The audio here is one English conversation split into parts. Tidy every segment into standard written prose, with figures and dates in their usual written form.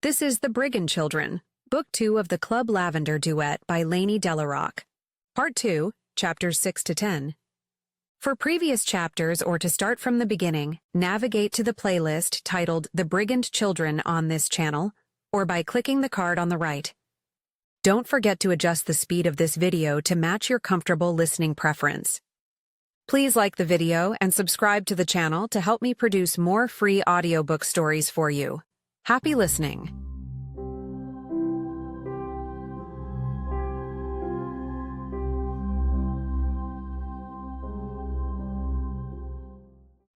This is The Brigand Children, Book 2 of the Club Lavender Duet by Lainey Delaroque. Part 2, Chapters 6 to 10. For previous chapters or to start from the beginning, navigate to the playlist titled The Brigand Children on this channel, or by clicking the card on the right. Don't forget to adjust the speed of this video to match your comfortable listening preference. Please like the video and subscribe to the channel to help me produce more free audiobook stories for you. Happy listening.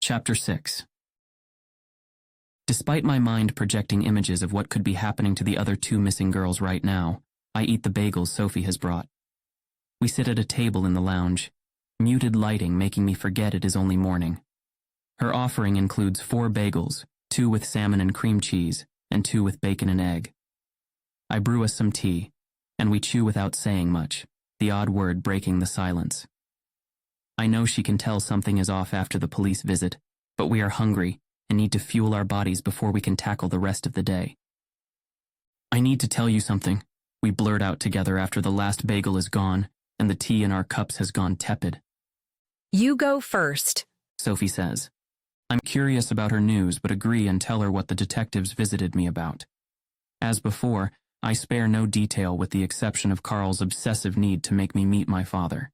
Chapter 6. Despite my mind projecting images of what could be happening to the other two missing girls right now, I eat the bagels Sophie has brought. We sit at a table in the lounge, muted lighting making me forget it is only morning. Her offering includes 4 bagels, 2 with salmon and cream cheese, and 2 with bacon and egg. I brew us some tea, and we chew without saying much, the odd word breaking the silence. I know she can tell something is off after the police visit, but we are hungry and need to fuel our bodies before we can tackle the rest of the day. I need to tell you something, we blurt out together after the last bagel is gone and the tea in our cups has gone tepid. You go first, Sophie says. I'm curious about her news but agree and tell her what the detectives visited me about. As before, I spare no detail with the exception of Carl's obsessive need to make me meet my father.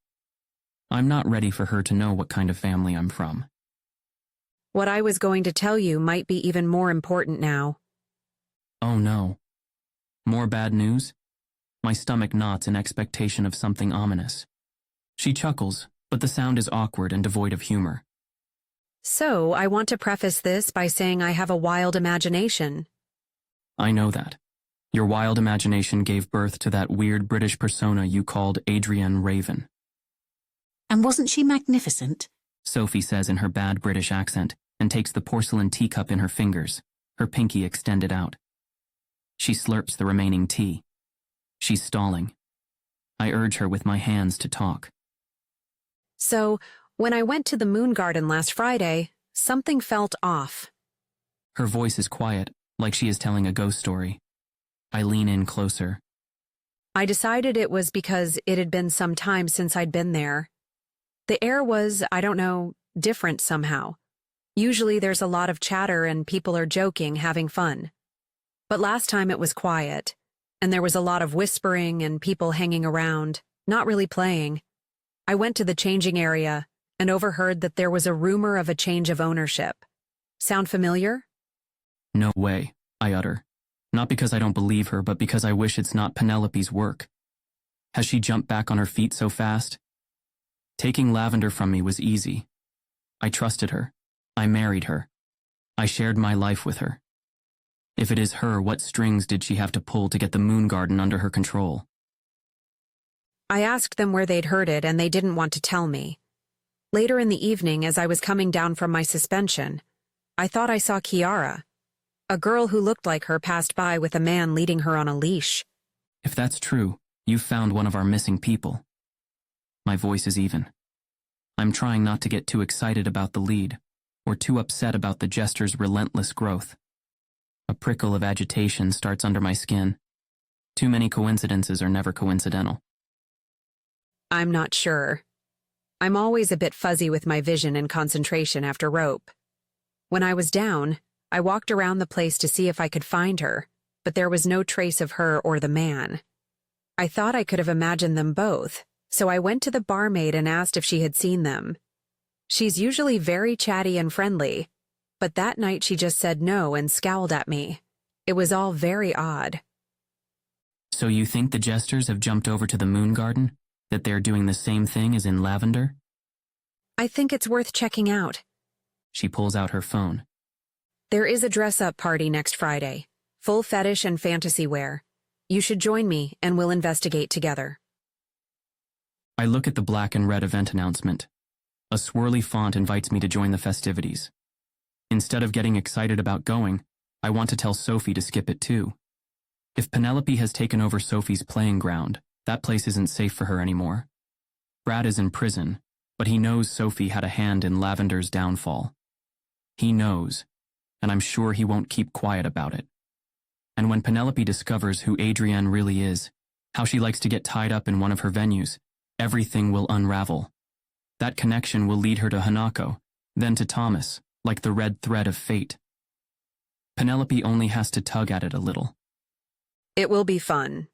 I'm not ready for her to know what kind of family I'm from. What I was going to tell you might be even more important now. Oh no. More bad news? My stomach knots in expectation of something ominous. She chuckles, but the sound is awkward and devoid of humor. So, I want to preface this by saying I have a wild imagination. I know that. Your wild imagination gave birth to that weird British persona you called Adrienne Raven. And wasn't she magnificent? Sophie says in her bad British accent and takes the porcelain teacup in her fingers, her pinky extended out. She slurps the remaining tea. She's stalling. I urge her with my hands to talk. So, when I went to the moon garden last Friday, something felt off. Her voice is quiet, like she is telling a ghost story. I lean in closer. I decided it was because it had been some time since I'd been there. The air was, I don't know, different somehow. Usually there's a lot of chatter and people are joking, having fun. But last time it was quiet, and there was a lot of whispering and people hanging around, not really playing. I went to the changing area and overheard that there was a rumor of a change of ownership. Sound familiar? No way, I utter. Not because I don't believe her, but because I wish it's not Penelope's work. Has she jumped back on her feet so fast? Taking Lavender from me was easy. I trusted her. I married her. I shared my life with her. If it is her, what strings did she have to pull to get the moon garden under her control? I asked them where they'd heard it and they didn't want to tell me. Later in the evening, as I was coming down from my suspension, I thought I saw Kiara. A girl who looked like her passed by with a man leading her on a leash. If that's true, you've found one of our missing people. My voice is even. I'm trying not to get too excited about the lead, or too upset about the jester's relentless growth. A prickle of agitation starts under my skin. Too many coincidences are never coincidental. I'm not sure. I'm always a bit fuzzy with my vision and concentration after rope. When I was down, I walked around the place to see if I could find her, but there was no trace of her or the man. I thought I could have imagined them both, so I went to the barmaid and asked if she had seen them. She's usually very chatty and friendly, but that night she just said no and scowled at me. It was all very odd. So you think the jesters have jumped over to the moon garden? That they're doing the same thing as in Lavender? I think it's worth checking out. She pulls out her phone. There is a dress-up party next Friday. Full fetish and fantasy wear. You should join me and we'll investigate together. I look at the black and red event announcement. A swirly font invites me to join the festivities. Instead of getting excited about going, I want to tell Sophie to skip it too. If Penelope has taken over Sophie's playing ground, that place isn't safe for her anymore. Brad is in prison, but he knows Sophie had a hand in Lavender's downfall. He knows, and I'm sure he won't keep quiet about it. And when Penelope discovers who Adrienne really is, how she likes to get tied up in one of her venues, everything will unravel. That connection will lead her to Hanako, then to Thomas, like the red thread of fate. Penelope only has to tug at it a little. It will be fun.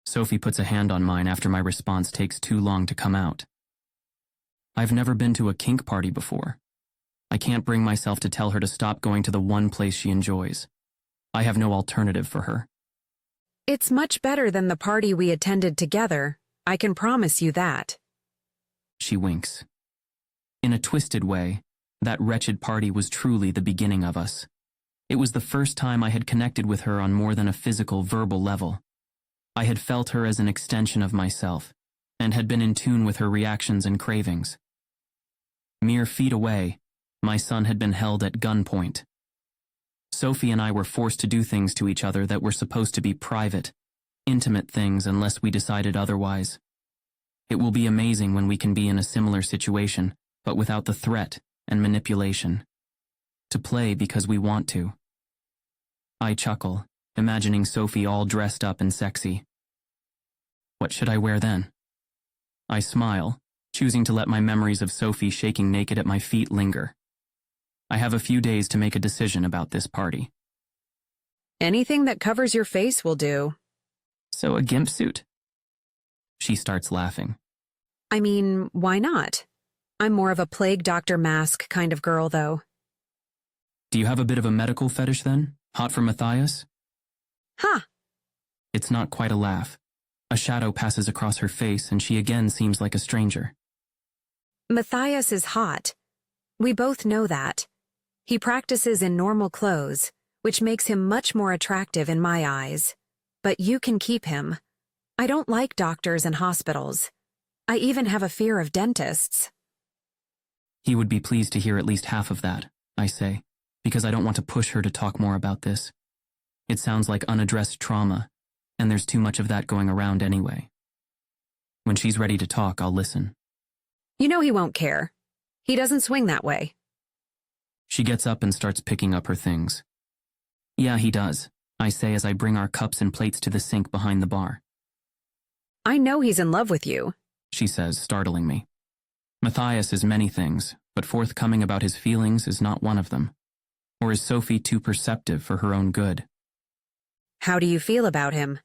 Sophie puts a hand on mine after my response takes too long to come out. I've never been to a kink party before. I can't bring myself to tell her to stop going to the one place she enjoys. I have no alternative for her. It's much better than the party we attended together. I can promise you that. She winks. In a twisted way, that wretched party was truly the beginning of us. It was the first time I had connected with her on more than a physical, verbal level. I had felt her as an extension of myself, and had been in tune with her reactions and cravings. Mere feet away, my son had been held at gunpoint. Sophie and I were forced to do things to each other that were supposed to be private, intimate things unless we decided otherwise. It will be amazing when we can be in a similar situation, but without the threat and manipulation. To play because we want to. I chuckle, imagining Sophie all dressed up and sexy. What should I wear then? I smile, choosing to let my memories of Sophie shaking naked at my feet linger. I have a few days to make a decision about this party. Anything that covers your face will do. So a gimp suit? She starts laughing. I mean, why not? I'm more of a plague doctor mask kind of girl, though. Do you have a bit of a medical fetish then? Hot for Matthias? Ha! It's not quite a laugh. A shadow passes across her face and she again seems like a stranger. Matthias is hot. We both know that. He practices in normal clothes, which makes him much more attractive in my eyes. But you can keep him. I don't like doctors and hospitals. I even have a fear of dentists. He would be pleased to hear at least half of that, I say, because I don't want to push her to talk more about this. It sounds like unaddressed trauma, and there's too much of that going around anyway. When she's ready to talk, I'll listen. You know he won't care. He doesn't swing that way. She gets up and starts picking up her things. Yeah, he does, I say as I bring our cups and plates to the sink behind the bar. I know he's in love with you, she says, startling me. Matthias is many things, but forthcoming about his feelings is not one of them. Or is Sophie too perceptive for her own good? How do you feel about him?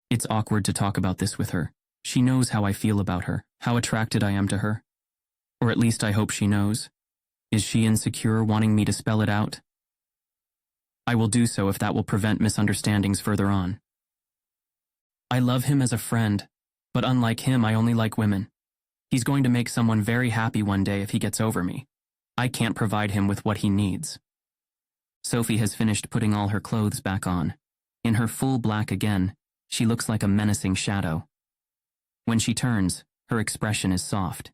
It's awkward to talk about this with her. She knows how I feel about her, how attracted I am to her. Or at least I hope she knows. Is she insecure, wanting me to spell it out? I will do so if that will prevent misunderstandings further on. I love him as a friend, but unlike him, I only like women. He's going to make someone very happy one day if he gets over me. I can't provide him with what he needs. Sophie has finished putting all her clothes back on. In her full black again, she looks like a menacing shadow. When she turns, her expression is soft.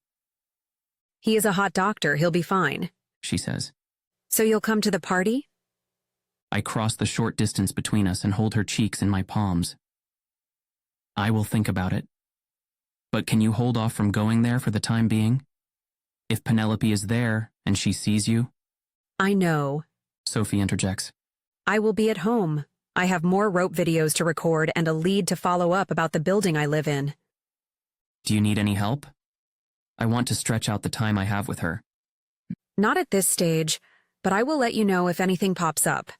He is a hot doctor, he'll be fine, she says. So you'll come to the party? I cross the short distance between us and hold her cheeks in my palms. I will think about it. But can you hold off from going there for the time being? If Penelope is there and she sees you? I know, Sophie interjects. I will be at home. I have more rope videos to record and a lead to follow up about the building I live in. Do you need any help? I want to stretch out the time I have with her. Not at this stage, but I will let you know if anything pops up.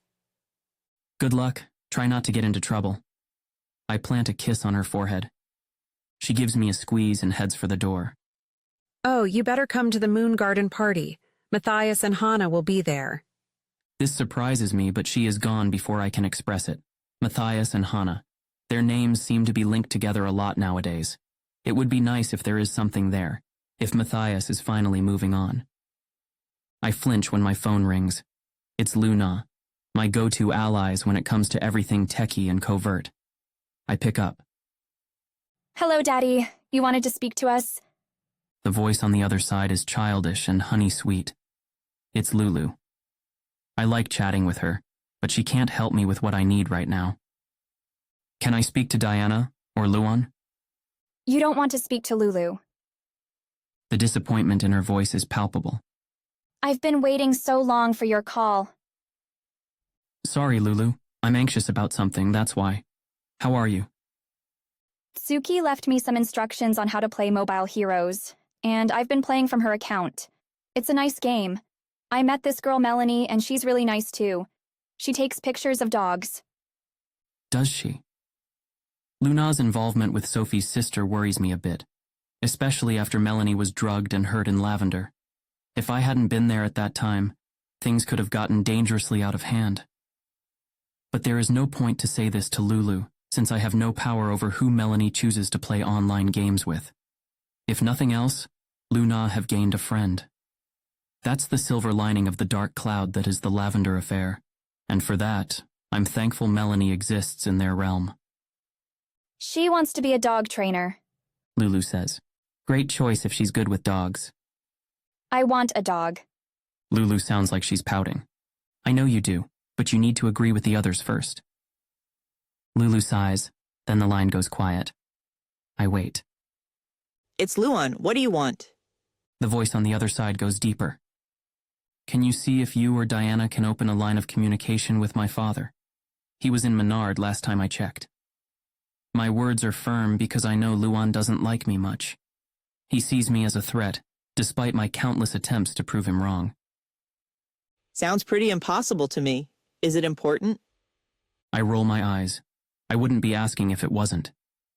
Good luck. Try not to get into trouble. I plant a kiss on her forehead. She gives me a squeeze and heads for the door. Oh, you better come to the Moon Garden party. Matthias and Hannah will be there. This surprises me, but she is gone before I can express it. Matthias and Hannah. Their names seem to be linked together a lot nowadays. It would be nice if there is something there, if Matthias is finally moving on. I flinch when my phone rings. It's Luna, my go-to allies when it comes to everything techie and covert. I pick up. Hello, Daddy. You wanted to speak to us? The voice on the other side is childish and honey-sweet. It's Lulu. I like chatting with her, but she can't help me with what I need right now. Can I speak to Diana or Luan? You don't want to speak to Lulu. The disappointment in her voice is palpable. I've been waiting so long for your call. Sorry, Lulu. I'm anxious about something, that's why. How are you? Suki left me some instructions on how to play Mobile Heroes, and I've been playing from her account. It's a nice game. I met this girl Melanie, and she's really nice too. She takes pictures of dogs. Does she? Luna's involvement with Sophie's sister worries me a bit, especially after Melanie was drugged and hurt in Lavender. If I hadn't been there at that time, things could have gotten dangerously out of hand. But there is no point to say this to Lulu, since I have no power over who Melanie chooses to play online games with. If nothing else, Luna have gained a friend. That's the silver lining of the dark cloud that is the Lavender affair, and for that, I'm thankful Melanie exists in their realm. She wants to be a dog trainer. Lulu says. Great choice if she's good with dogs. I want a dog. Lulu sounds like she's pouting. I know you do, but you need to agree with the others first. Lulu sighs, then the line goes quiet. I wait. It's Luan. What do you want? The voice on the other side goes deeper. Can you see if you or Diana can open a line of communication with my father? He was in Menard last time I checked. My words are firm because I know Luan doesn't like me much. He sees me as a threat, despite my countless attempts to prove him wrong. Sounds pretty impossible to me. Is it important? I roll my eyes. I wouldn't be asking if it wasn't.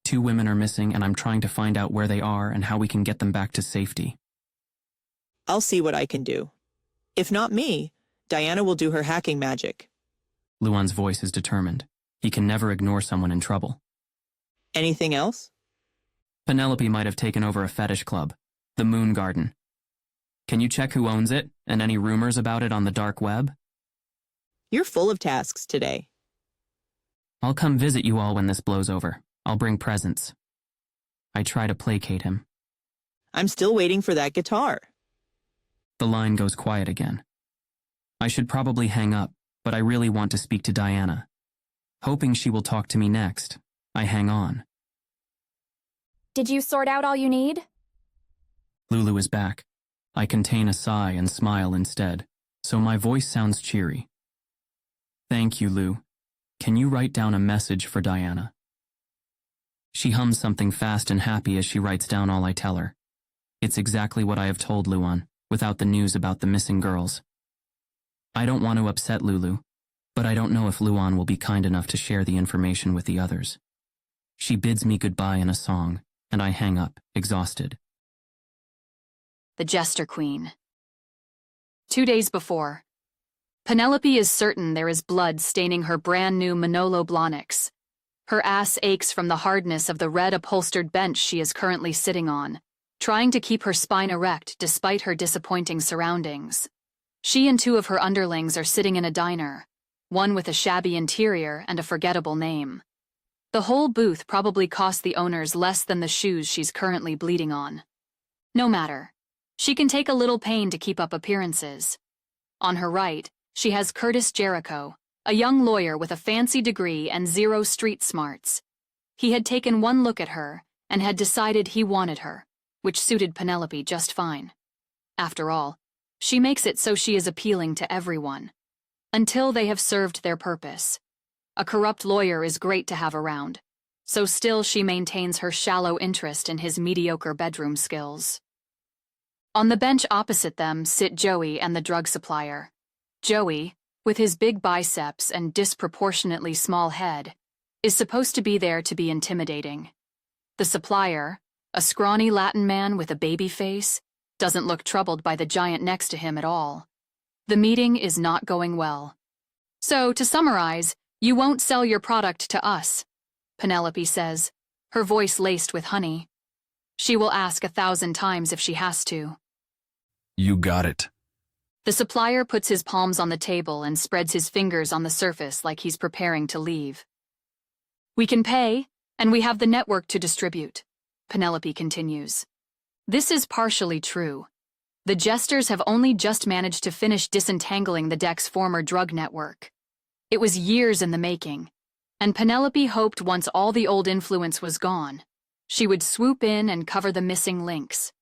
2 women are missing and I'm trying to find out where they are and how we can get them back to safety. I'll see what I can do. If not me, Diana will do her hacking magic. Luan's voice is determined. He can never ignore someone in trouble. Anything else? Penelope might have taken over a fetish club, the Moon Garden. Can you check who owns it and any rumors about it on the dark web? You're full of tasks today. I'll come visit you all when this blows over. I'll bring presents. I try to placate him. I'm still waiting for that guitar. The line goes quiet again. I should probably hang up, but I really want to speak to Diana. Hoping she will talk to me next, I hang on. Did you sort out all you need? Lulu is back. I contain a sigh and smile instead, so my voice sounds cheery. Thank you, Lou. Can you write down a message for Diana? She hums something fast and happy as she writes down all I tell her. It's exactly what I have told Luan, without the news about the missing girls. I don't want to upset Lulu, but I don't know if Luan will be kind enough to share the information with the others. She bids me goodbye in a song, and I hang up, exhausted. The Jester Queen. 2 days before. Penelope is certain there is blood staining her brand new Manolo Blahniks. Her ass aches from the hardness of the red upholstered bench she is currently sitting on, trying to keep her spine erect despite her disappointing surroundings. She and 2 of her underlings are sitting in a diner, one with a shabby interior and a forgettable name. The whole booth probably cost the owners less than the shoes she's currently bleeding on. No matter. She can take a little pain to keep up appearances. On her right, she has Curtis Jericho, a young lawyer with a fancy degree and 0 street smarts. He had taken one look at her and had decided he wanted her, which suited Penelope just fine. After all, she makes it so she is appealing to everyone, until they have served their purpose. A corrupt lawyer is great to have around, so still she maintains her shallow interest in his mediocre bedroom skills. On the bench opposite them sit Joey and the drug supplier. Joey, with his big biceps and disproportionately small head, is supposed to be there to be intimidating. The supplier, a scrawny Latin man with a baby face, doesn't look troubled by the giant next to him at all. The meeting is not going well. So, to summarize, you won't sell your product to us, Penelope says, her voice laced with honey. She will ask 1,000 times if she has to. You got it. The supplier puts his palms on the table and spreads his fingers on the surface like he's preparing to leave. We can pay, and we have the network to distribute, Penelope continues. This is partially true. The Jesters have only just managed to finish disentangling the deck's former drug network. It was years in the making, and Penelope hoped once all the old influence was gone, she would swoop in and cover the missing links.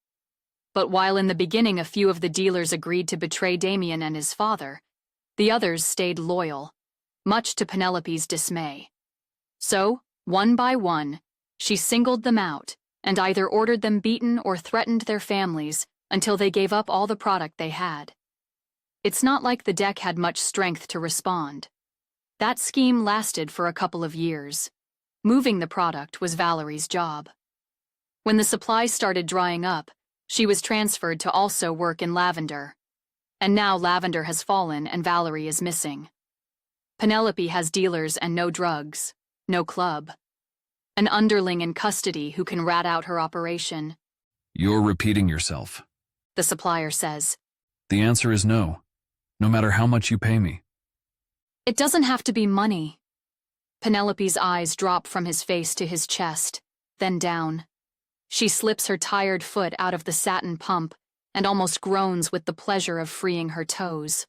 But while in the beginning a few of the dealers agreed to betray Damien and his father, the others stayed loyal. much to Penelope's dismay. So, one by one, she singled them out and either ordered them beaten or threatened their families until they gave up all the product they had. It's not like the deck had much strength to respond. That scheme lasted for a couple of years. Moving the product was Valerie's job. When the supplies started drying up, she was transferred to also work in Lavender. And now Lavender has fallen and Valerie is missing. Penelope has dealers and no drugs, no club. An underling in custody who can rat out her operation. You're repeating yourself. The supplier says. The answer is no, no matter how much you pay me. It doesn't have to be money. Penelope's eyes drop from his face to his chest, then down. She slips her tired foot out of the satin pump and almost groans with the pleasure of freeing her toes.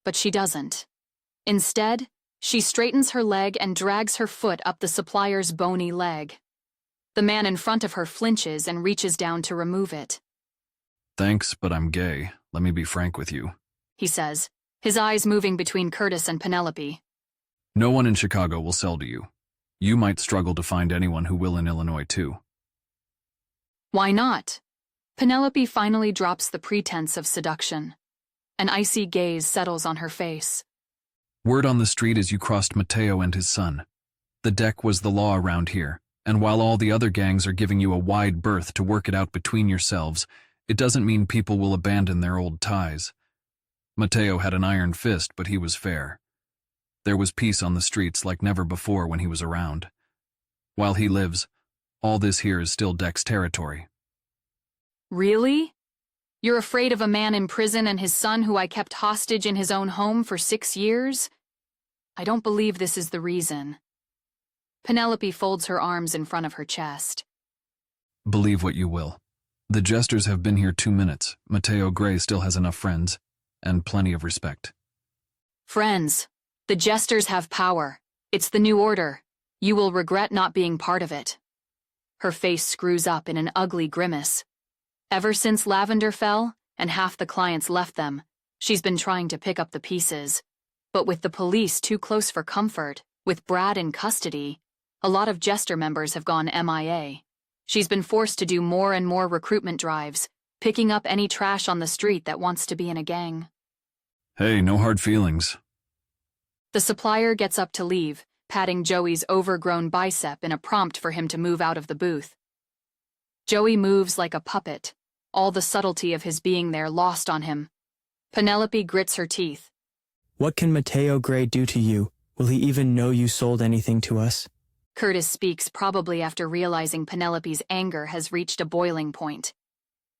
But she doesn't. Instead, she straightens her leg and drags her foot up the supplier's bony leg. The man in front of her flinches and reaches down to remove it. Thanks, but I'm gay. Let me be frank with you. He says, his eyes moving between Curtis and Penelope. No one in Chicago will sell to you. You might struggle to find anyone who will in Illinois, too. Why not? Penelope finally drops the pretense of seduction. An icy gaze settles on her face. Word on the street is you crossed Mateo and his son. The deck was the law around here, and while all the other gangs are giving you a wide berth to work it out between yourselves, it doesn't mean people will abandon their old ties. Mateo had an iron fist, but he was fair. There was peace on the streets like never before when he was around. While he lives, all this here is still Deck's territory. Really? You're afraid of a man in prison and his son who I kept hostage in his own home for 6 years? I don't believe this is the reason. Penelope folds her arms in front of her chest. Believe what you will. The jesters have been here 2 minutes. Mateo Grey still has enough friends, and plenty of respect. Friends, the jesters have power. It's the new order. You will regret not being part of it. Her face screws up in an ugly grimace. Ever since Lavender fell, and half the clients left them, she's been trying to pick up the pieces. But with the police too close for comfort, with Brad in custody, a lot of jester members have gone MIA. She's been forced to do more and more recruitment drives, picking up any trash on the street that wants to be in a gang. Hey, no hard feelings. The supplier gets up to leave, patting Joey's overgrown bicep in a prompt for him to move out of the booth. Joey moves like a puppet, all the subtlety of his being there lost on him. Penelope grits her teeth. What can Mateo Grey do to you? Will he even know you sold anything to us? Curtis speaks probably after realizing Penelope's anger has reached a boiling point.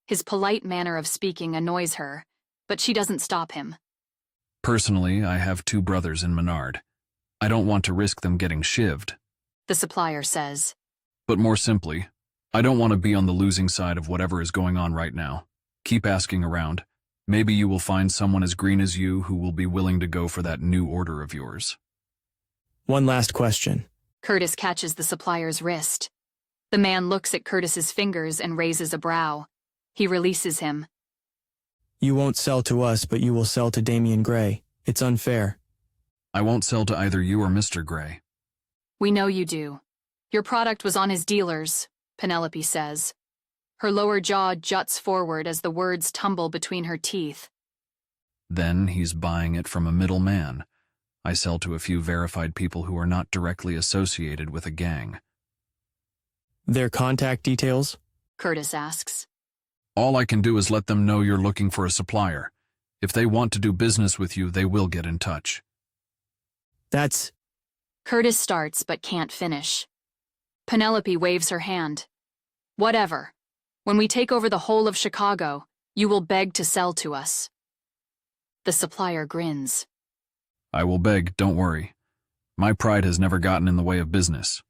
His polite manner of speaking annoys her, but she doesn't stop him. Personally, I have 2 brothers in Menard. I don't want to risk them getting shivved. The supplier says. But more simply, I don't want to be on the losing side of whatever is going on right now. Keep asking around. Maybe you will find someone as green as you who will be willing to go for that new order of yours. One last question. Curtis catches the supplier's wrist. The man looks at Curtis's fingers and raises a brow. He releases him. You won't sell to us, but you will sell to Damien Grey. It's unfair. I won't sell to either you or Mr. Grey. We know you do. Your product was on his dealers, Penelope says. Her lower jaw juts forward as the words tumble between her teeth. Then he's buying it from a middleman. I sell to a few verified people who are not directly associated with a gang. Their contact details? Curtis asks. All I can do is let them know you're looking for a supplier. If they want to do business with you, they will get in touch. That's... Curtis starts but can't finish. Penelope waves her hand. Whatever. When we take over the whole of Chicago, you will beg to sell to us. The supplier grins. I will beg, don't worry. My pride has never gotten in the way of business.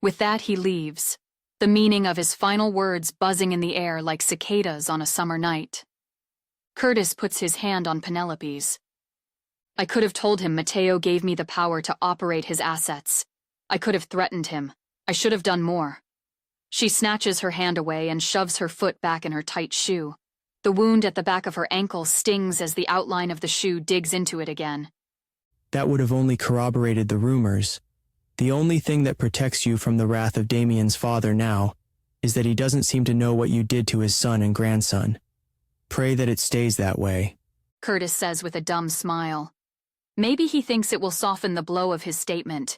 With that, he leaves, the meaning of his final words buzzing in the air like cicadas on a summer night. Curtis puts his hand on Penelope's. I could have told him Mateo gave me the power to operate his assets. I could have threatened him. I should have done more. She snatches her hand away and shoves her foot back in her tight shoe. The wound at the back of her ankle stings as the outline of the shoe digs into it again. That would have only corroborated the rumors. The only thing that protects you from the wrath of Damien's father now is that he doesn't seem to know what you did to his son and grandson. Pray that it stays that way. Curtis says with a dumb smile. Maybe he thinks it will soften the blow of his statement,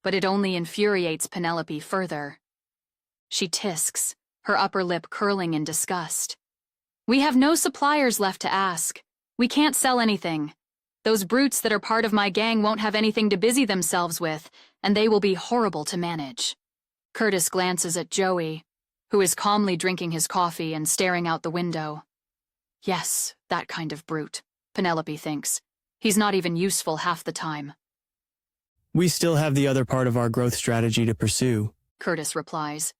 but it only infuriates Penelope further. She tisks, her upper lip curling in disgust. We have no suppliers left to ask. We can't sell anything. Those brutes that are part of my gang won't have anything to busy themselves with, and they will be horrible to manage. Curtis glances at Joey, who is calmly drinking his coffee and staring out the window. Yes, that kind of brute, Penelope thinks. He's not even useful half the time. We still have the other part of our growth strategy to pursue, Curtis replies.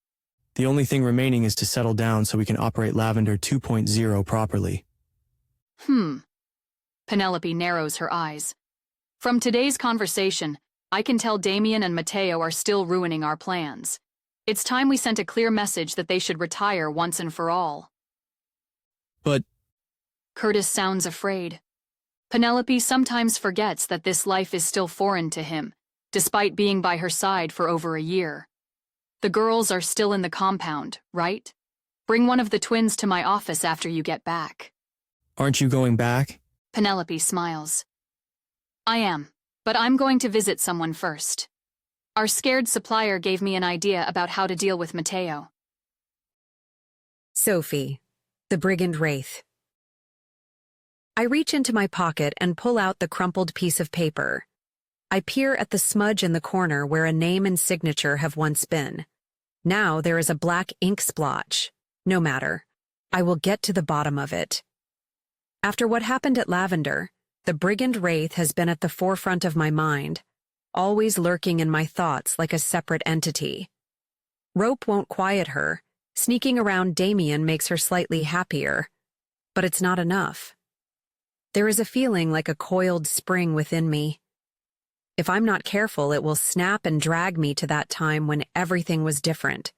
The only thing remaining is to settle down so we can operate Lavender 2.0 properly. Penelope narrows her eyes. From today's conversation, I can tell Damien and Mateo are still ruining our plans. It's time we sent a clear message that they should retire once and for all. But Curtis sounds afraid. Penelope sometimes forgets that this life is still foreign to him, despite being by her side for over a year. The girls are still in the compound, right? Bring one of the twins to my office after you get back. aren't you going back? Penelope smiles. I am, but I'm going to visit someone first. Our scared supplier gave me an idea about how to deal with Mateo. Sophie, the Brigand Wraith. I reach into my pocket and pull out the crumpled piece of paper. I peer at the smudge in the corner where a name and signature have once been. Now there is a black ink splotch. No matter. I will get to the bottom of it. After what happened at Lavender, the Brigand Wraith has been at the forefront of my mind, always lurking in my thoughts like a separate entity. Rope won't quiet her. Sneaking around Damien makes her slightly happier. But it's not enough. There is a feeling like a coiled spring within me. If I'm not careful, it will snap and drag me to that time when everything was different.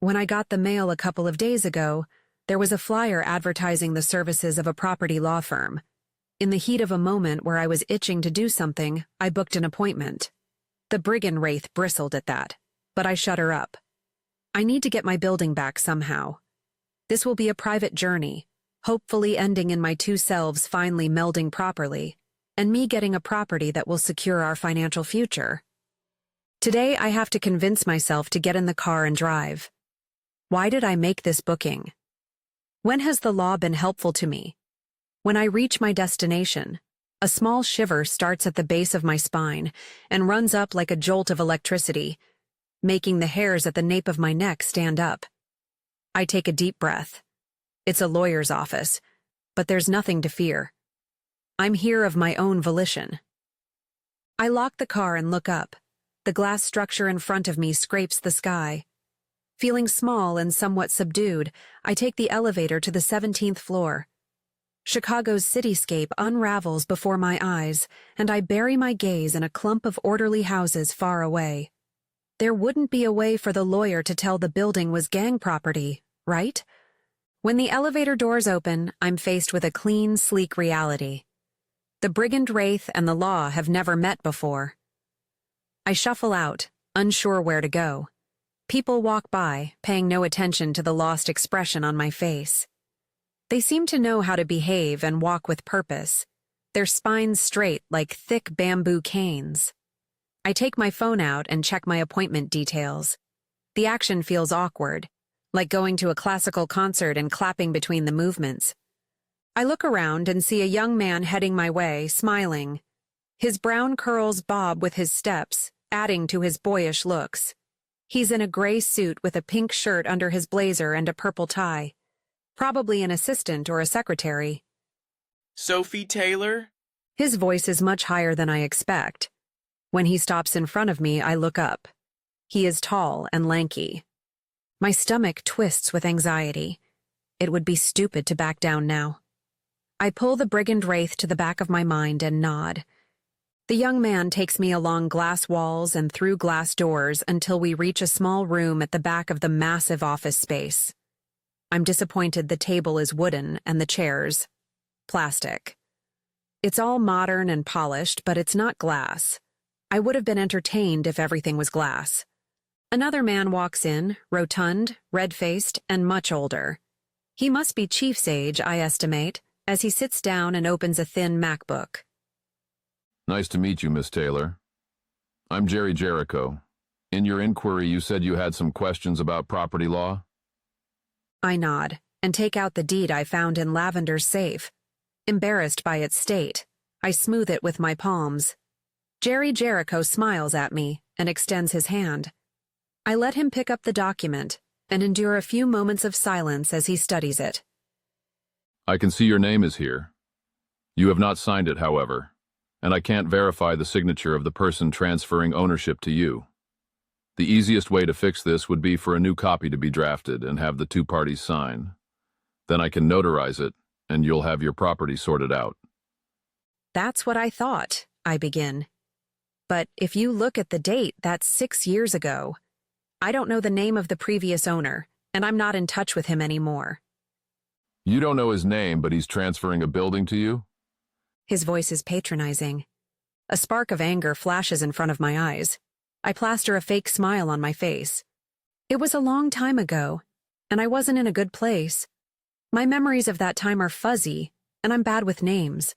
When I got the mail a couple of days ago, there was a flyer advertising the services of a property law firm. In the heat of a moment where I was itching to do something, I booked an appointment. The Brigand Wraith bristled at that, but I shut her up. I need to get my building back somehow. This will be a private journey, hopefully ending in my two selves finally melding properly, and me getting a property that will secure our financial future. Today I have to convince myself to get in the car and drive. Why did I make this booking? When has the law been helpful to me? When I reach my destination, a small shiver starts at the base of my spine and runs up like a jolt of electricity, making the hairs at the nape of my neck stand up. I take a deep breath. It's a lawyer's office, but there's nothing to fear. I'm here of my own volition. I lock the car and look up. The glass structure in front of me scrapes the sky. Feeling small and somewhat subdued, I take the elevator to the 17th floor. Chicago's cityscape unravels before my eyes, and I bury my gaze in a clump of orderly houses far away. There wouldn't be a way for the lawyer to tell the building was gang property, right? When the elevator doors open, I'm faced with a clean, sleek reality. The Brigand Wraith and the law have never met before. I shuffle out, unsure where to go. People walk by, paying no attention to the lost expression on my face. They seem to know how to behave and walk with purpose, their spines straight like thick bamboo canes. I take my phone out and check my appointment details. The action feels awkward, like going to a classical concert and clapping between the movements. I look around and see a young man heading my way, smiling. His brown curls bob with his steps, adding to his boyish looks. He's in a gray suit with a pink shirt under his blazer and a purple tie. Probably an assistant or a secretary. Sophie Taylor? His voice is much higher than I expect. When he stops in front of me, I look up. He is tall and lanky. My stomach twists with anxiety. It would be stupid to back down now. I pull the Brigand Wraith to the back of my mind and nod. The young man takes me along glass walls and through glass doors until we reach a small room at the back of the massive office space. I'm disappointed the table is wooden and the chairs plastic. It's all modern and polished, but it's not glass. I would have been entertained if everything was glass. Another man walks in, rotund, red-faced, and much older. He must be Chief's age, I estimate, as he sits down and opens a thin MacBook. Nice to meet you, Miss Taylor. I'm Jerry Jericho. In your inquiry, you said you had some questions about property law? I nod and take out the deed I found in Lavender's safe. Embarrassed by its state, I smooth it with my palms. Jerry Jericho smiles at me and extends his hand. I let him pick up the document and endure a few moments of silence as he studies it. I can see your name is here. You have not signed it, however, and I can't verify the signature of the person transferring ownership to you. The easiest way to fix this would be for a new copy to be drafted and have the two parties sign. Then I can notarize it, and you'll have your property sorted out. That's what I thought, I begin. But if you look at the date, that's 6 years ago. I don't know the name of the previous owner, and I'm not in touch with him anymore. You don't know his name, but he's transferring a building to you? His voice is patronizing. A spark of anger flashes in front of my eyes. I plaster a fake smile on my face. It was a long time ago, and I wasn't in a good place. My memories of that time are fuzzy, and I'm bad with names.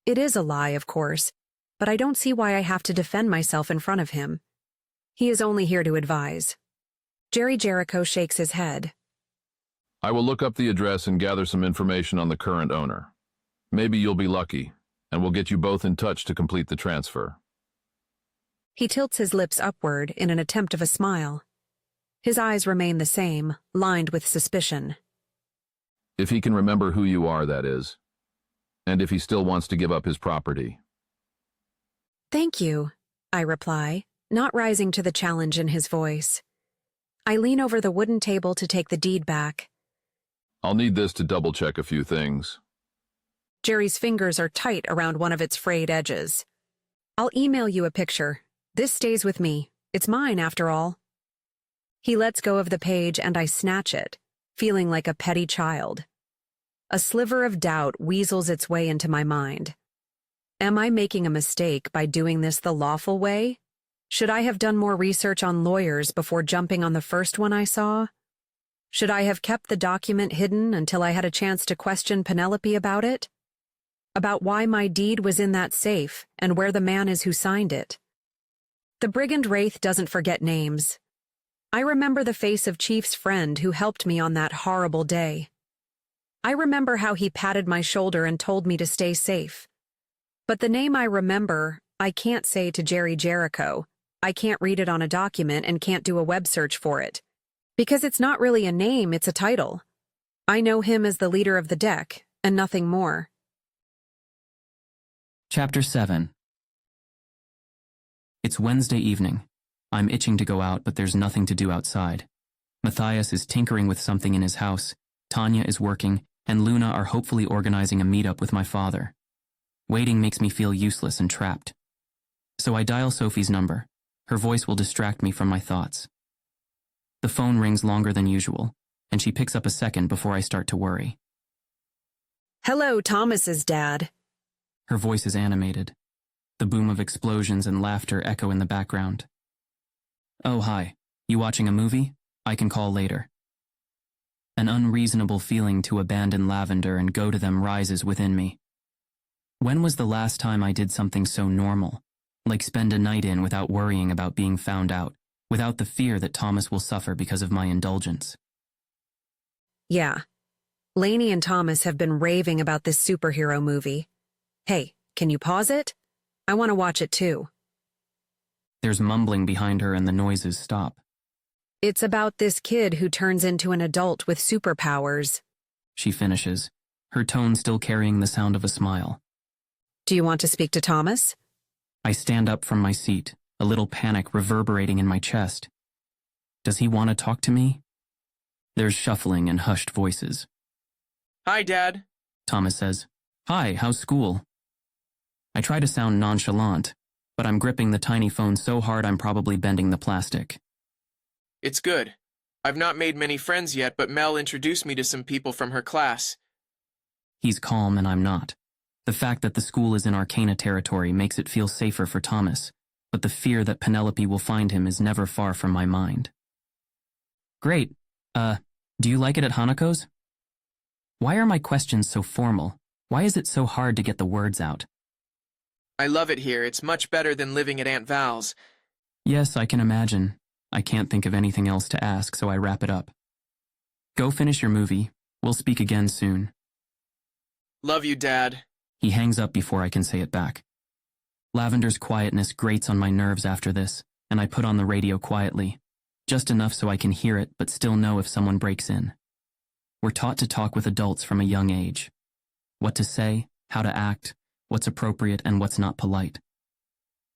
It is a lie, of course, but I don't see why I have to defend myself in front of him. He is only here to advise. Jerry Jericho shakes his head. I will look up the address and gather some information on the current owner. Maybe you'll be lucky, and we'll get you both in touch to complete the transfer. He tilts his lips upward in an attempt of a smile. His eyes remain the same, lined with suspicion. If he can remember who you are, that is. And if he still wants to give up his property. Thank you, I reply, not rising to the challenge in his voice. I lean over the wooden table to take the deed back. I'll need this to double-check a few things. Jerry's fingers are tight around one of its frayed edges. I'll email you a picture. This stays with me. It's mine, after all. He lets go of the page and I snatch it, feeling like a petty child. A sliver of doubt weasels its way into my mind. Am I making a mistake by doing this the lawful way? Should I have done more research on lawyers before jumping on the first one I saw? Should I have kept the document hidden until I had a chance to question Penelope about it? About why my deed was in that safe and where the man is who signed it? The brigand wraith doesn't forget names. I remember the face of Chief's friend who helped me on that horrible day. I remember how he patted my shoulder and told me to stay safe. But the name I remember, I can't say to Jerry Jericho. I can't read it on a document and can't do a web search for it. Because it's not really a name, it's a title. I know him as the leader of the deck, and nothing more. Chapter 7. It's Wednesday evening. I'm itching to go out, but there's nothing to do outside. Matthias is tinkering with something in his house, Tanya is working, and Luna are hopefully organizing a meetup with my father. Waiting makes me feel useless and trapped. So I dial Sophie's number. Her voice will distract me from my thoughts. The phone rings longer than usual, and she picks up a second before I start to worry. Hello, Thomas's dad. Her voice is animated. The boom of explosions and laughter echo in the background. Oh, hi. You watching a movie? I can call later. An unreasonable feeling to abandon Lavender and go to them rises within me. When was the last time I did something so normal, like spend a night in without worrying about being found out, without the fear that Thomas will suffer because of my indulgence? Yeah. Lainey and Thomas have been raving about this superhero movie. Hey, can you pause it? I want to watch it too. There's mumbling behind her and the noises stop. It's about this kid who turns into an adult with superpowers. She finishes, her tone still carrying the sound of a smile. Do you want to speak to Thomas? I stand up from my seat, a little panic reverberating in my chest. Does he want to talk to me? There's shuffling and hushed voices. Hi, Dad. Thomas says, Hi, how's school? I try to sound nonchalant, but I'm gripping the tiny phone so hard I'm probably bending the plastic. It's good. I've not made many friends yet, but Mel introduced me to some people from her class. He's calm and I'm not. The fact that the school is in Arcana territory makes it feel safer for Thomas, but the fear that Penelope will find him is never far from my mind. Great. Do you like it at Hanako's? Why are my questions so formal? Why is it so hard to get the words out? I love it here. It's much better than living at Aunt Val's. Yes, I can imagine. I can't think of anything else to ask, so I wrap it up. Go finish your movie. We'll speak again soon. Love you, Dad. He hangs up before I can say it back. Lavender's quietness grates on my nerves after this, and I put on the radio quietly, just enough so I can hear it but still know if someone breaks in. We're taught to talk with adults from a young age. What to say, how to act, what's appropriate and what's not polite.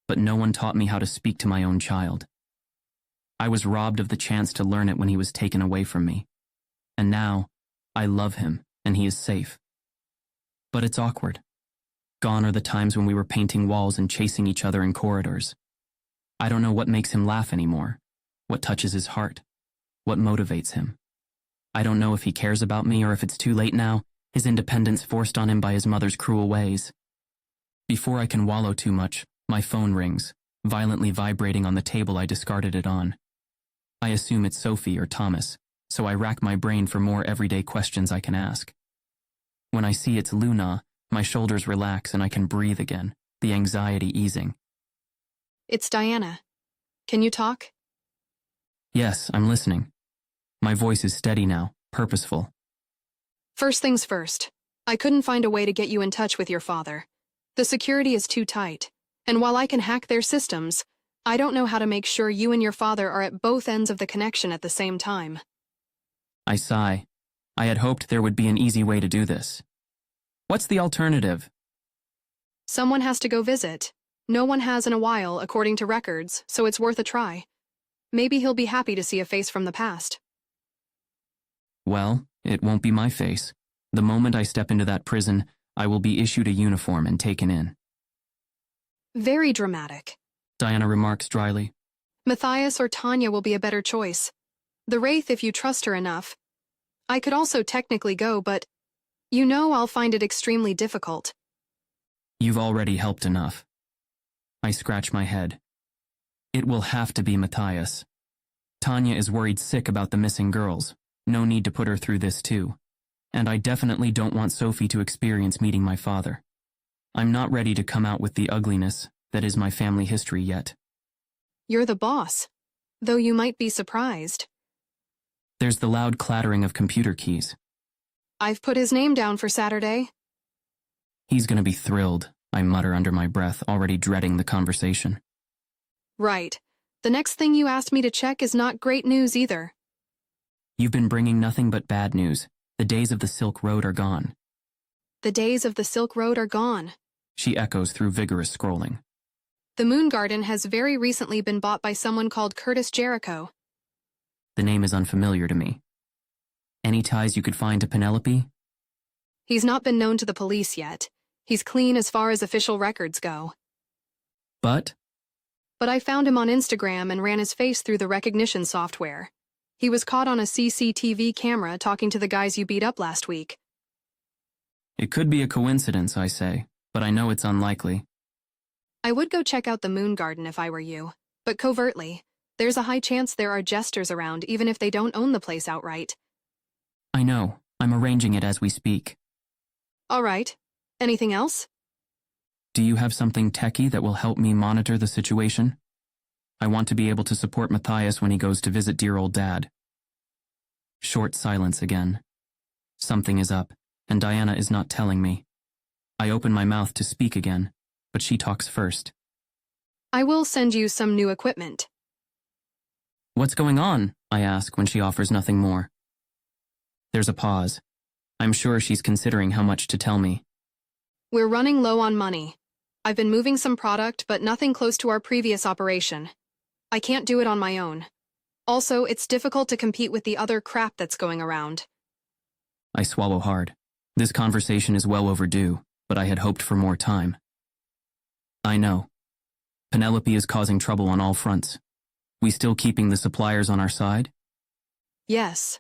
But no one taught me how to speak to my own child. I was robbed of the chance to learn it when he was taken away from me. And now, I love him, and he is safe. But it's awkward. Gone are the times when we were painting walls and chasing each other in corridors. I don't know what makes him laugh anymore, what touches his heart, what motivates him. I don't know if he cares about me or if it's too late now, his independence forced on him by his mother's cruel ways. Before I can wallow too much, my phone rings, violently vibrating on the table I discarded it on. I assume it's Sophie or Thomas, so I rack my brain for more everyday questions I can ask. When I see it's Luna, my shoulders relax and I can breathe again, the anxiety easing. It's Diana. Can you talk? Yes, I'm listening. My voice is steady now, purposeful. First things first. I couldn't find a way to get you in touch with your father. The security is too tight, and while I can hack their systems, I don't know how to make sure you and your father are at both ends of the connection at the same time. I sigh. I had hoped there would be an easy way to do this. What's the alternative? Someone has to go visit. No one has in a while, according to records, so it's worth a try. Maybe he'll be happy to see a face from the past. Well, it won't be my face. The moment I step into that prison, I will be issued a uniform and taken in. Very dramatic. Diana remarks dryly. Matthias or Tanya will be a better choice. The Wraith if you trust her enough. I could also technically go, but you know I'll find it extremely difficult. You've already helped enough. I scratch my head. It will have to be Matthias. Tanya is worried sick about the missing girls. No need to put her through this too. And I definitely don't want Sophie to experience meeting my father. I'm not ready to come out with the ugliness that is my family history yet. You're the boss, though you might be surprised. There's the loud clattering of computer keys. I've put his name down for Saturday. He's gonna be thrilled, I mutter under my breath, already dreading the conversation. Right. The next thing you asked me to check is not great news either. You've been bringing nothing but bad news. The days of the Silk Road are gone. The days of the Silk Road are gone. She echoes through vigorous scrolling. The Moon Garden has very recently been bought by someone called Curtis Jericho. The name is unfamiliar to me. Any ties you could find to Penelope? He's not been known to the police yet. He's clean as far as official records go. But I found him on Instagram and ran his face through the recognition software. He was caught on a CCTV camera talking to the guys you beat up last week. It could be a coincidence, I say, but I know it's unlikely. I would go check out the Moon Garden if I were you, but covertly. There's a high chance there are jesters around even if they don't own the place outright. I know. I'm arranging it as we speak. All right. Anything else? Do you have something techie that will help me monitor the situation? I want to be able to support Matthias when he goes to visit dear old dad. Short silence again. Something is up, and Diana is not telling me. I open my mouth to speak again, but she talks first. I will send you some new equipment. What's going on? I ask when she offers nothing more. There's a pause. I'm sure she's considering how much to tell me. We're running low on money. I've been moving some product, but nothing close to our previous operation. I can't do it on my own. Also, it's difficult to compete with the other crap that's going around. I swallow hard. This conversation is well overdue, but I had hoped for more time. I know. Penelope is causing trouble on all fronts. We still keeping the suppliers on our side? Yes.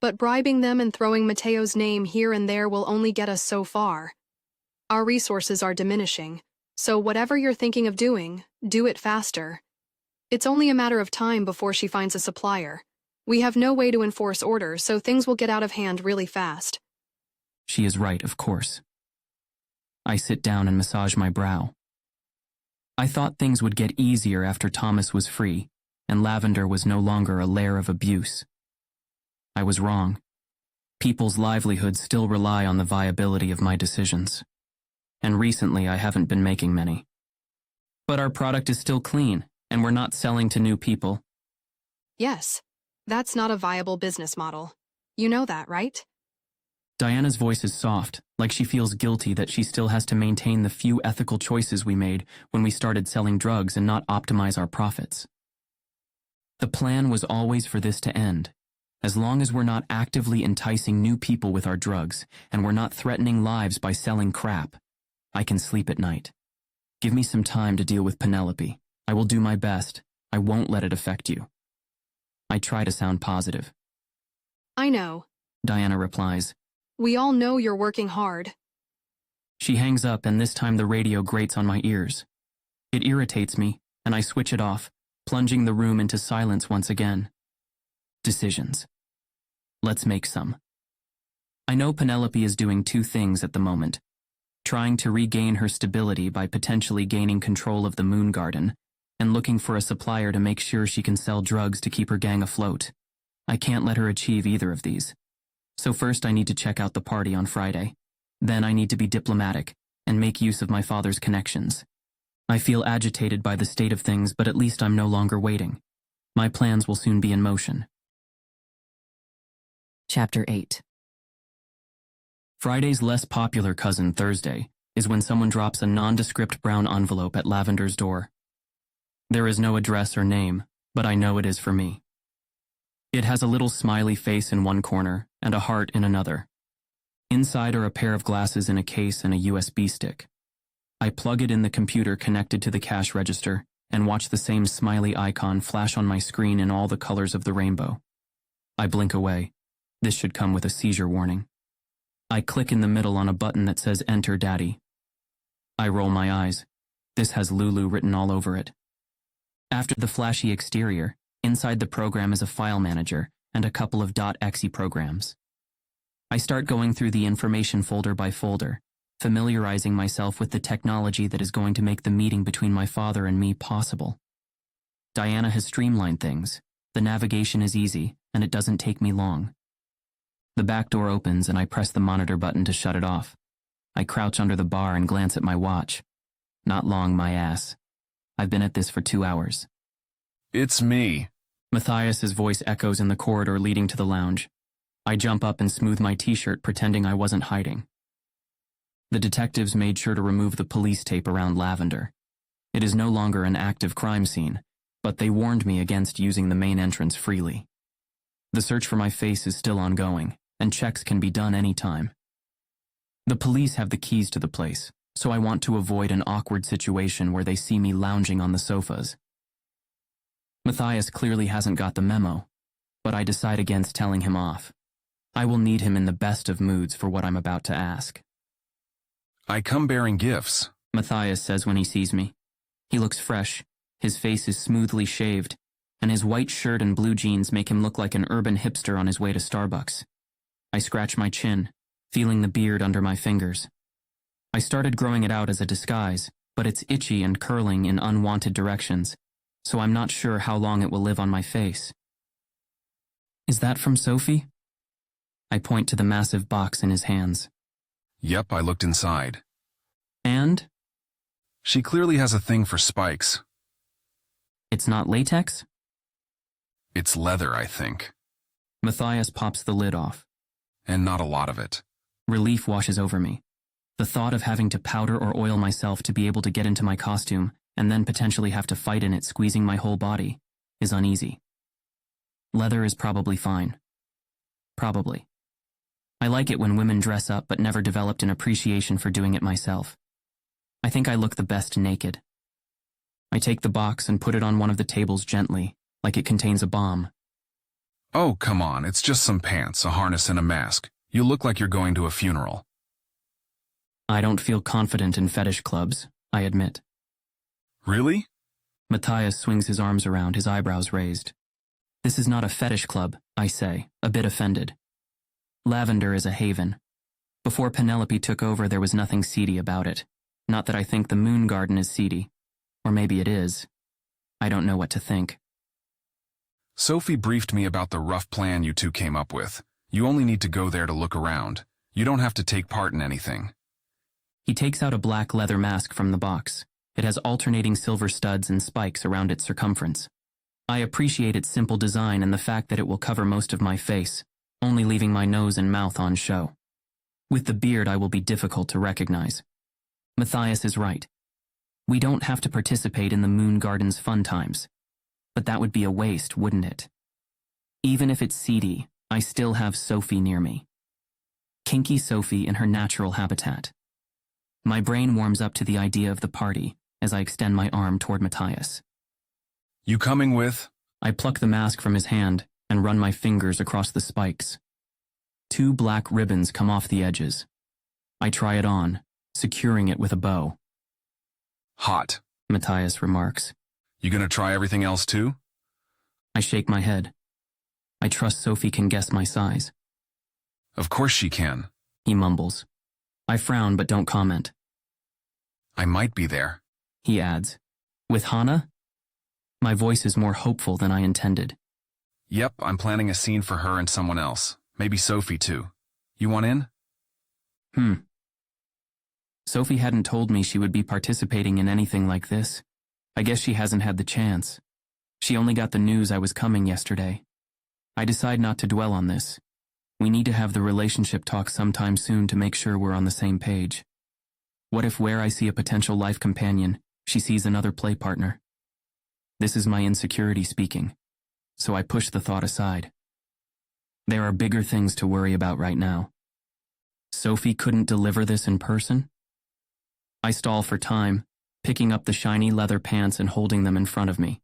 But bribing them and throwing Mateo's name here and there will only get us so far. Our resources are diminishing, so whatever you're thinking of doing, do it faster. It's only a matter of time before she finds a supplier. We have no way to enforce orders, so things will get out of hand really fast. She is right, of course. I sit down and massage my brow. I thought things would get easier after Thomas was free, and Lavender was no longer a lair of abuse. I was wrong. People's livelihoods still rely on the viability of my decisions. And recently I haven't been making many. But our product is still clean, and we're not selling to new people. Yes, that's not a viable business model. You know that, right? Diana's voice is soft, like she feels guilty that she still has to maintain the few ethical choices we made when we started selling drugs and not optimize our profits. The plan was always for this to end. As long as we're not actively enticing new people with our drugs, and we're not threatening lives by selling crap, I can sleep at night. Give me some time to deal with Penelope. I will do my best. I won't let it affect you. I try to sound positive. I know, Diana replies. We all know you're working hard. She hangs up, and this time the radio grates on my ears. It irritates me, and I switch it off, plunging the room into silence once again. Decisions. Let's make some. I know Penelope is doing two things at the moment. Trying to regain her stability by potentially gaining control of the Moon Garden, and looking for a supplier to make sure she can sell drugs to keep her gang afloat. I can't let her achieve either of these. So first I need to check out the party on Friday. Then I need to be diplomatic and make use of my father's connections. I feel agitated by the state of things, but at least I'm no longer waiting. My plans will soon be in motion. Chapter 8. Friday's less popular cousin, Thursday, is when someone drops a nondescript brown envelope at Lavender's door. There is no address or name, but I know it is for me. It has a little smiley face in one corner and a heart in another. Inside are a pair of glasses in a case and a USB stick. I plug it in the computer connected to the cash register and watch the same smiley icon flash on my screen in all the colors of the rainbow. I blink away. This should come with a seizure warning. I click in the middle on a button that says Enter Daddy. I roll my eyes. This has Lulu written all over it. After the flashy exterior, inside the program is a file manager and a couple of .exe programs. I start going through the information folder by folder, familiarizing myself with the technology that is going to make the meeting between my father and me possible. Diana has streamlined things. The navigation is easy, and it doesn't take me long. The back door opens and I press the monitor button to shut it off. I crouch under the bar and glance at my watch. Not long, my ass. I've been at this for 2 hours. It's me. Matthias's voice echoes in the corridor leading to the lounge. I jump up and smooth my t-shirt, pretending I wasn't hiding. The detectives made sure to remove the police tape around Lavender. It is no longer an active crime scene, but they warned me against using the main entrance freely. The search for my face is still ongoing, and checks can be done anytime. The police have the keys to the place, so I want to avoid an awkward situation where they see me lounging on the sofas. Matthias clearly hasn't got the memo, but I decide against telling him off. I will need him in the best of moods for what I'm about to ask. I come bearing gifts, Matthias says when he sees me. He looks fresh, his face is smoothly shaved, and his white shirt and blue jeans make him look like an urban hipster on his way to Starbucks. I scratch my chin, feeling the beard under my fingers. I started growing it out as a disguise, but it's itchy and curling in unwanted directions, so I'm not sure how long it will live on my face. Is that from Sophie? I point to the massive box in his hands. Yep, I looked inside. And? She clearly has a thing for spikes. It's not latex? It's leather, I think. Matthias pops the lid off. And not a lot of it. Relief washes over me. The thought of having to powder or oil myself to be able to get into my costume and then potentially have to fight in it squeezing my whole body is uneasy. Leather is probably fine. Probably. I like it when women dress up but never developed an appreciation for doing it myself. I think I look the best naked. I take the box and put it on one of the tables gently, like it contains a bomb. Oh, come on, it's just some pants, a harness, and a mask. You look like you're going to a funeral. I don't feel confident in fetish clubs, I admit. Really? Matthias swings his arms around, his eyebrows raised. This is not a fetish club, I say, a bit offended. Lavender is a haven. Before Penelope took over, there was nothing seedy about it. Not that I think the Moon Garden is seedy. Or maybe it is. I don't know what to think. Sophie briefed me about the rough plan you two came up with. You only need to go there to look around. You don't have to take part in anything. He takes out a black leather mask from the box. It has alternating silver studs and spikes around its circumference. I appreciate its simple design and the fact that it will cover most of my face, only leaving my nose and mouth on show. With the beard, I will be difficult to recognize. Matthias is right. We don't have to participate in the Moon Garden's fun times. But that would be a waste, wouldn't it? Even if it's seedy, I still have Sophie near me. Kinky Sophie in her natural habitat. My brain warms up to the idea of the party as I extend my arm toward Matthias. You coming with? I pluck the mask from his hand and run my fingers across the spikes. 2 black ribbons come off the edges. I try it on, securing it with a bow. Hot, Matthias remarks. You gonna try everything else too? I shake my head. I trust Sophie can guess my size. Of course she can. He mumbles. I frown but don't comment. I might be there. He adds. With Hannah? My voice is more hopeful than I intended. Yep, I'm planning a scene for her and someone else. Maybe Sophie too. You want in? Sophie hadn't told me she would be participating in anything like this. I guess she hasn't had the chance. She only got the news I was coming yesterday. I decide not to dwell on this. We need to have the relationship talk sometime soon to make sure we're on the same page. What if where I see a potential life companion, she sees another play partner? This is my insecurity speaking, so I push the thought aside. There are bigger things to worry about right now. Sophie couldn't deliver this in person? I stall for time, picking up the shiny leather pants and holding them in front of me.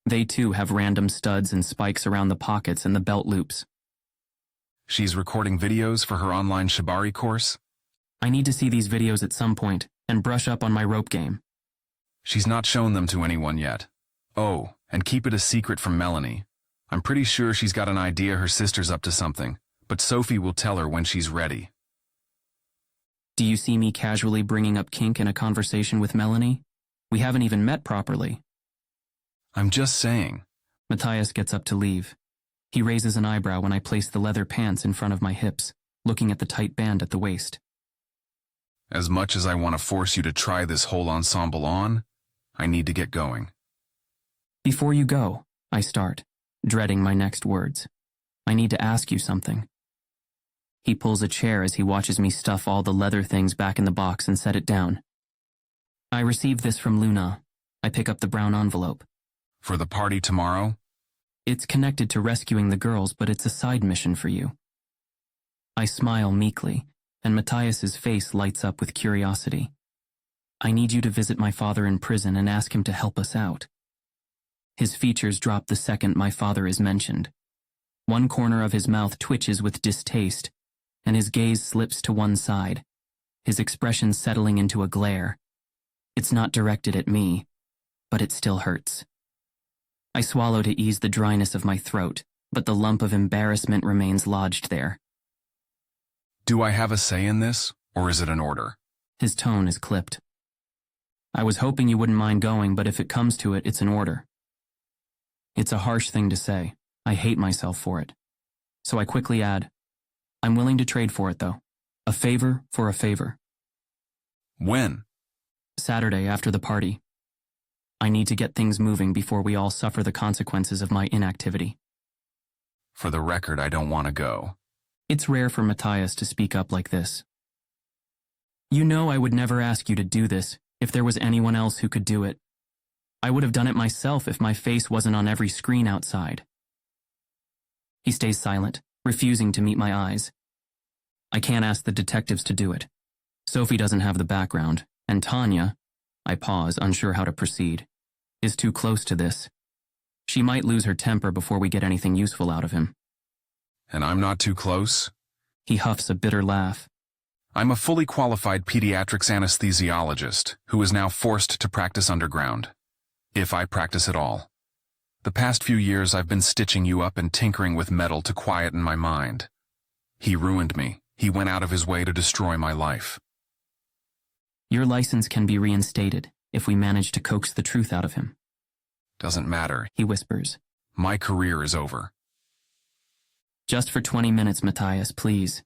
They too have random studs and spikes around the pockets and the belt loops. She's recording videos for her online shibari course? I need to see these videos at some point and brush up on my rope game. She's not shown them to anyone yet. Oh, and keep it a secret from Melanie. I'm pretty sure she's got an idea her sister's up to something, but Sophie will tell her when she's ready. Do you see me casually bringing up kink in a conversation with Melanie? We haven't even met properly. I'm just saying. Matthias gets up to leave. He raises an eyebrow when I place the leather pants in front of my hips, looking at the tight band at the waist. As much as I want to force you to try this whole ensemble on, I need to get going. Before you go, I start, dreading my next words. I need to ask you something. He pulls a chair as he watches me stuff all the leather things back in the box and set it down. I received this from Luna. I pick up the brown envelope. For the party tomorrow? It's connected to rescuing the girls, but it's a side mission for you. I smile meekly, and Matthias's face lights up with curiosity. I need you to visit my father in prison and ask him to help us out. His features drop the second my father is mentioned. One corner of his mouth twitches with distaste, and his gaze slips to one side, his expression settling into a glare. It's not directed at me, but it still hurts. I swallow to ease the dryness of my throat, but the lump of embarrassment remains lodged there. Do I have a say in this, or is it an order? His tone is clipped. I was hoping you wouldn't mind going, but if it comes to it, it's an order. It's a harsh thing to say. I hate myself for it. So I quickly add, I'm willing to trade for it, though. A favor for a favor. When? Saturday after the party. I need to get things moving before we all suffer the consequences of my inactivity. For the record, I don't want to go. It's rare for Matthias to speak up like this. You know I would never ask you to do this if there was anyone else who could do it. I would have done it myself if my face wasn't on every screen outside. He stays silent, refusing to meet my eyes. I can't ask the detectives to do it. Sophie doesn't have the background, and Tanya, I pause, unsure how to proceed, is too close to this. She might lose her temper before we get anything useful out of him. And I'm not too close? He huffs a bitter laugh. I'm a fully qualified pediatrics anesthesiologist who is now forced to practice underground. If I practice at all. The past few years I've been stitching you up and tinkering with metal to quieten my mind. He ruined me. He went out of his way to destroy my life. Your license can be reinstated if we manage to coax the truth out of him. Doesn't matter, He whispers. My career is over. Just for 20 minutes, Matthias, please.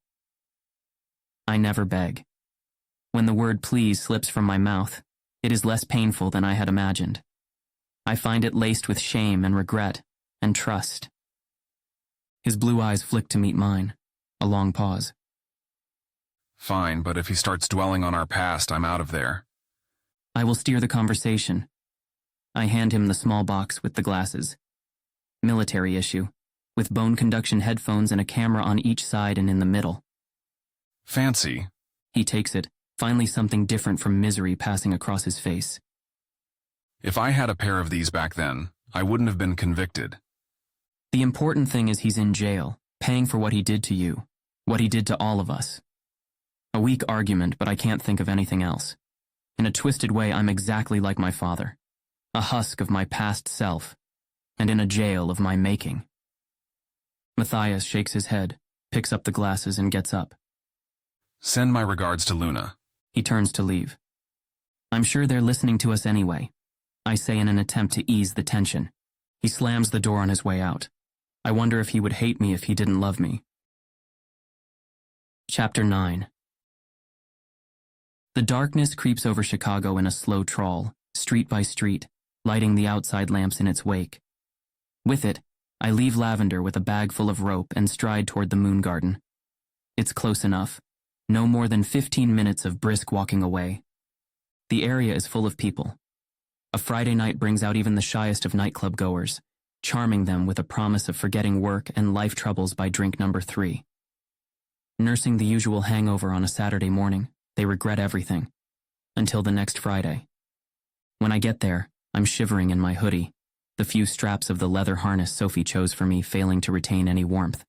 I never beg. When the word please slips from my mouth, it is less painful than I had imagined. I find it laced with shame and regret and trust. His blue eyes flick to meet mine. A long pause. Fine, but if he starts dwelling on our past, I'm out of there. I will steer the conversation. I hand him the small box with the glasses. Military issue, with bone conduction headphones and a camera on each side and in the middle. Fancy. He takes it, finally something different from misery passing across his face. If I had a pair of these back then, I wouldn't have been convicted. The important thing is he's in jail, paying for what he did to you, what he did to all of us. A weak argument, but I can't think of anything else. In a twisted way, I'm exactly like my father, a husk of my past self, and in a jail of my making. Matthias shakes his head, picks up the glasses, and gets up. Send my regards to Luna. He turns to leave. I'm sure they're listening to us anyway, I say in an attempt to ease the tension. He slams the door on his way out. I wonder if he would hate me if he didn't love me. Chapter 9. The darkness creeps over Chicago in a slow trawl, street by street, lighting the outside lamps in its wake. With it, I leave Lavender with a bag full of rope and stride toward the moon garden. It's close enough. No more than 15 minutes of brisk walking away. The area is full of people. A Friday night brings out even the shyest of nightclub goers, charming them with a promise of forgetting work and life troubles by drink number 3. Nursing the usual hangover on a Saturday morning, they regret everything. Until the next Friday. When I get there, I'm shivering in my hoodie, the few straps of the leather harness Sophie chose for me failing to retain any warmth.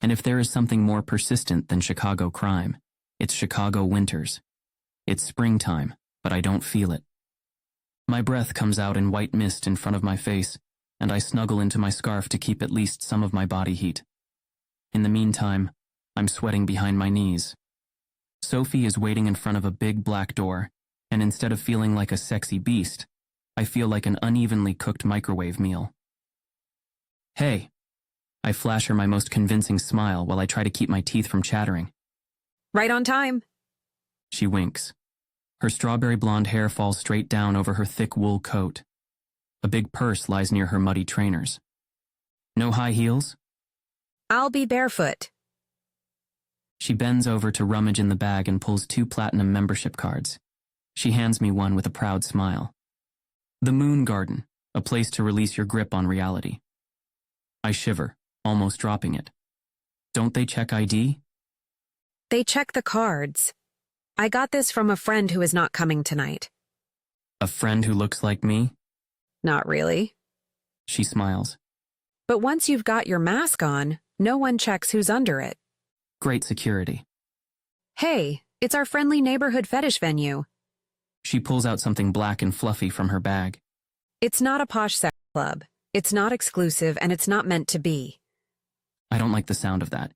And if there is something more persistent than Chicago crime, it's Chicago winters. It's springtime, but I don't feel it. My breath comes out in white mist in front of my face, and I snuggle into my scarf to keep at least some of my body heat. In the meantime, I'm sweating behind my knees. Sophie is waiting in front of a big black door, and instead of feeling like a sexy beast, I feel like an unevenly cooked microwave meal. Hey! I flash her my most convincing smile while I try to keep my teeth from chattering. Right on time. She winks. Her strawberry blonde hair falls straight down over her thick wool coat. A big purse lies near her muddy trainers. No high heels? I'll be barefoot. She bends over to rummage in the bag and pulls 2 platinum membership cards. She hands me one with a proud smile. The Moon Garden, a place to release your grip on reality. I shiver, almost dropping it. Don't they check ID? They check the cards. I got this from a friend who is not coming tonight. A friend who looks like me? Not really. She smiles. But once you've got your mask on, no one checks who's under it. Great security. Hey, it's our friendly neighborhood fetish venue. She pulls out something black and fluffy from her bag. It's not a posh sex club. It's not exclusive, and it's not meant to be. I don't like the sound of that.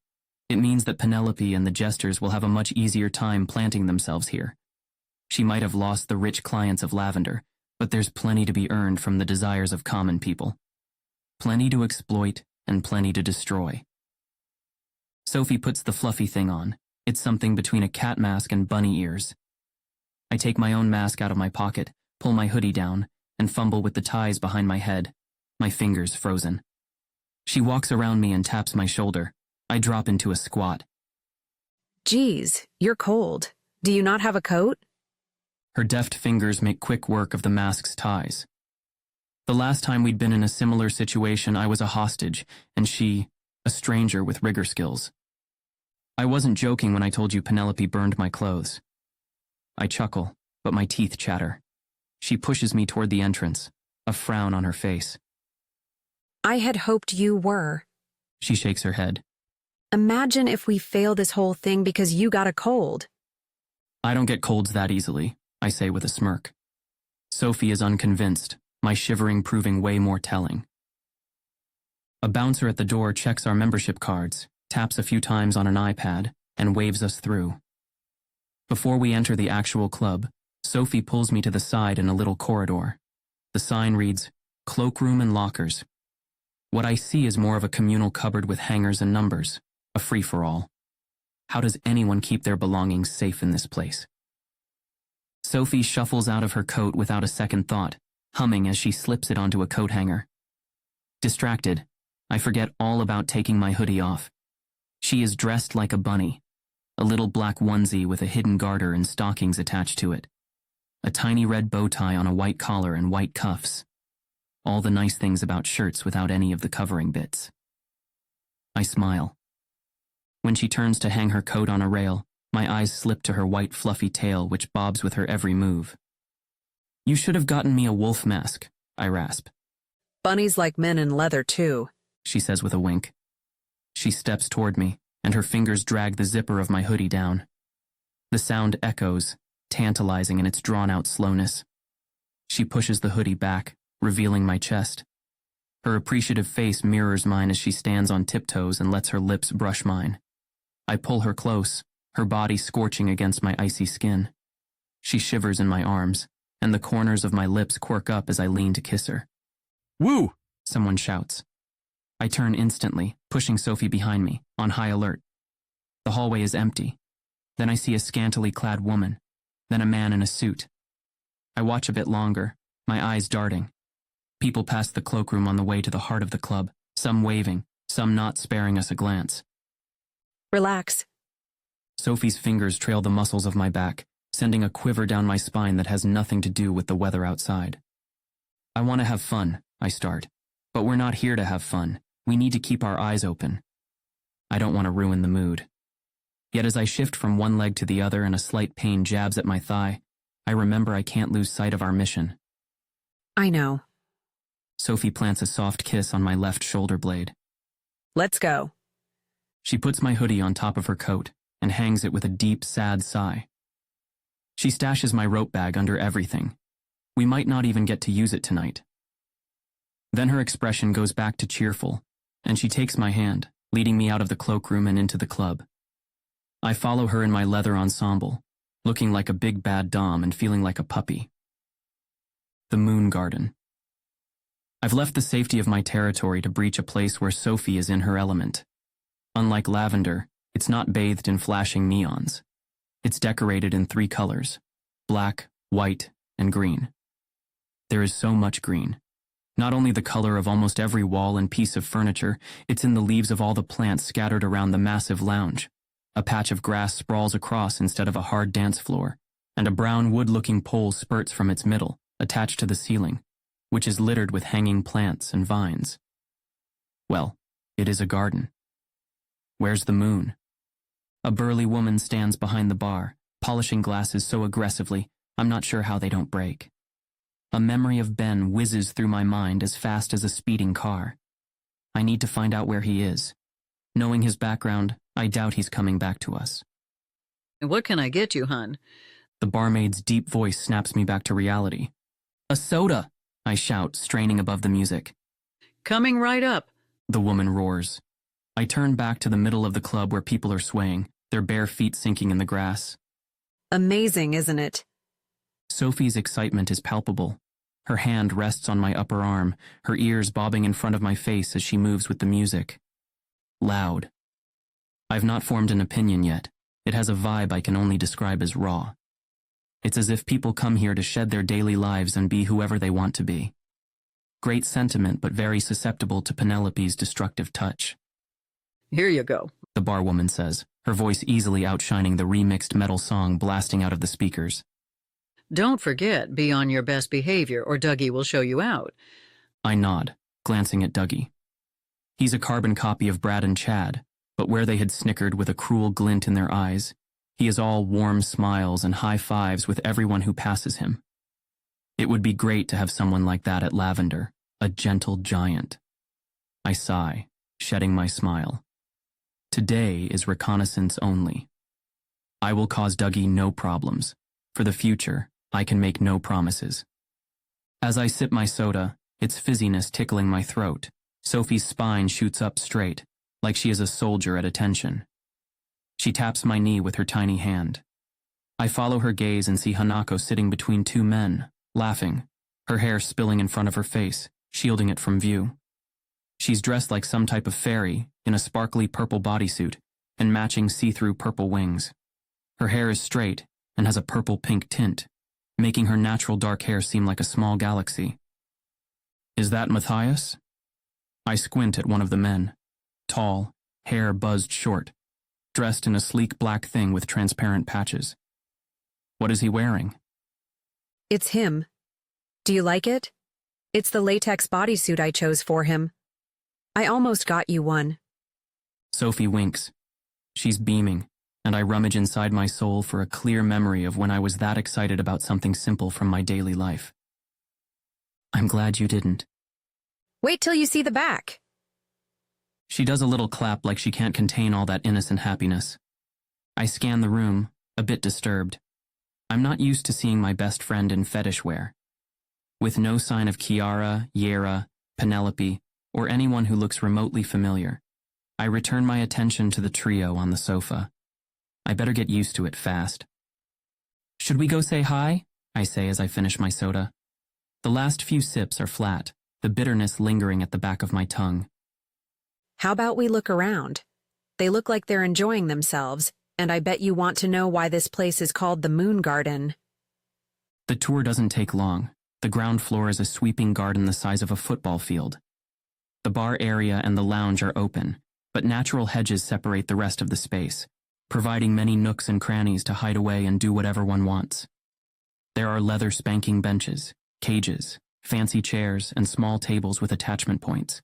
It means that Penelope and the jesters will have a much easier time planting themselves here. She might have lost the rich clients of Lavender, but there's plenty to be earned from the desires of common people. Plenty to exploit and plenty to destroy. Sophie puts the fluffy thing on. It's something between a cat mask and bunny ears. I take my own mask out of my pocket, pull my hoodie down, and fumble with the ties behind my head, my fingers frozen. She walks around me and taps my shoulder. I drop into a squat. Geez, you're cold. Do you not have a coat? Her deft fingers make quick work of the mask's ties. The last time we'd been in a similar situation, I was a hostage, and she, a stranger with rigger skills. I wasn't joking when I told you Penelope burned my clothes. I chuckle, but my teeth chatter. She pushes me toward the entrance, a frown on her face. I had hoped you were. She shakes her head. Imagine if we fail this whole thing because you got a cold. I don't get colds that easily, I say with a smirk. Sophie is unconvinced, my shivering proving way more telling. A bouncer at the door checks our membership cards, taps a few times on an iPad, and waves us through. Before we enter the actual club, Sophie pulls me to the side in a little corridor. The sign reads, Cloakroom and Lockers. What I see is more of a communal cupboard with hangers and numbers, a free-for-all. How does anyone keep their belongings safe in this place? Sophie shuffles out of her coat without a second thought, humming as she slips it onto a coat hanger. Distracted, I forget all about taking my hoodie off. She is dressed like a bunny, a little black onesie with a hidden garter and stockings attached to it. A tiny red bow tie on a white collar and white cuffs. All the nice things about shirts without any of the covering bits. I smile. When she turns to hang her coat on a rail, my eyes slip to her white fluffy tail which bobs with her every move. You should have gotten me a wolf mask, I rasp. Bunnies like men in leather too, she says with a wink. She steps toward me, and her fingers drag the zipper of my hoodie down. The sound echoes, tantalizing in its drawn-out slowness. She pushes the hoodie back, revealing my chest. Her appreciative face mirrors mine as she stands on tiptoes and lets her lips brush mine. I pull her close, her body scorching against my icy skin. She shivers in my arms, and the corners of my lips quirk up as I lean to kiss her. Woo! Someone shouts. I turn instantly, pushing Sophie behind me, on high alert. The hallway is empty. Then I see a scantily clad woman, then a man in a suit. I watch a bit longer, my eyes darting. People pass the cloakroom on the way to the heart of the club, some waving, some not sparing us a glance. Relax. Sophie's fingers trail the muscles of my back, sending a quiver down my spine that has nothing to do with the weather outside. I want to have fun, I start. But we're not here to have fun. We need to keep our eyes open. I don't want to ruin the mood. Yet as I shift from one leg to the other and a slight pain jabs at my thigh, I remember I can't lose sight of our mission. I know. Sophie plants a soft kiss on my left shoulder blade. Let's go. She puts my hoodie on top of her coat and hangs it with a deep, sad sigh. She stashes my rope bag under everything. We might not even get to use it tonight. Then her expression goes back to cheerful, and she takes my hand, leading me out of the cloakroom and into the club. I follow her in my leather ensemble, looking like a big bad dom and feeling like a puppy. The Moon Garden. I've left the safety of my territory to breach a place where Sophie is in her element. Unlike Lavender, it's not bathed in flashing neons. It's decorated in 3 colors: black, white, and green. There is so much green. Not only the color of almost every wall and piece of furniture, it's in the leaves of all the plants scattered around the massive lounge. A patch of grass sprawls across instead of a hard dance floor, and a brown wood-looking pole spurts from its middle, attached to the ceiling, which is littered with hanging plants and vines. Well, it is a garden. Where's the moon? A burly woman stands behind the bar, polishing glasses so aggressively, I'm not sure how they don't break. A memory of Ben whizzes through my mind as fast as a speeding car. I need to find out where he is. Knowing his background, I doubt he's coming back to us. What can I get you, hon? The barmaid's deep voice snaps me back to reality. A soda, I shout, straining above the music. Coming right up, the woman roars. I turn back to the middle of the club where people are swaying, their bare feet sinking in the grass. Amazing, isn't it? Sophie's excitement is palpable. Her hand rests on my upper arm, her ears bobbing in front of my face as she moves with the music. Loud. I've not formed an opinion yet. It has a vibe I can only describe as raw. It's as if people come here to shed their daily lives and be whoever they want to be. Great sentiment, but very susceptible to Penelope's destructive touch. Here you go, the barwoman says, her voice easily outshining the remixed metal song blasting out of the speakers. Don't forget, be on your best behavior or Dougie will show you out. I nod, glancing at Dougie. He's a carbon copy of Brad and Chad, but where they had snickered with a cruel glint in their eyes, he is all warm smiles and high fives with everyone who passes him. It would be great to have someone like that at Lavender, a gentle giant. I sigh, shedding my smile. Today is reconnaissance only. I will cause Dougie no problems. For the future, I can make no promises. As I sip my soda, its fizziness tickling my throat, Sophie's spine shoots up straight, like she is a soldier at attention. She taps my knee with her tiny hand. I follow her gaze and see Hanako sitting between two men, laughing, her hair spilling in front of her face, shielding it from view. She's dressed like some type of fairy, in a sparkly purple bodysuit, and matching see-through purple wings. Her hair is straight and has a purple-pink tint, making her natural dark hair seem like a small galaxy. Is that Matthias? I squint at one of the men. Tall, hair buzzed short, dressed in a sleek black thing with transparent patches. What is he wearing? It's him. Do you like it? It's the latex bodysuit I chose for him. I almost got you one. Sophie winks. She's beaming, and I rummage inside my soul for a clear memory of when I was that excited about something simple from my daily life. I'm glad you didn't. Wait till you see the back. She does a little clap like she can't contain all that innocent happiness. I scan the room, a bit disturbed. I'm not used to seeing my best friend in fetish wear. With no sign of Kiara, Yera, Penelope, or anyone who looks remotely familiar, I return my attention to the trio on the sofa. I better get used to it fast. Should we go say hi? I say as I finish my soda. The last few sips are flat, the bitterness lingering at the back of my tongue. How about we look around? They look like they're enjoying themselves, and I bet you want to know why this place is called the Moon Garden. The tour doesn't take long. The ground floor is a sweeping garden the size of a football field. The bar area and the lounge are open, but natural hedges separate the rest of the space, providing many nooks and crannies to hide away and do whatever one wants. There are leather spanking benches, cages, fancy chairs, and small tables with attachment points.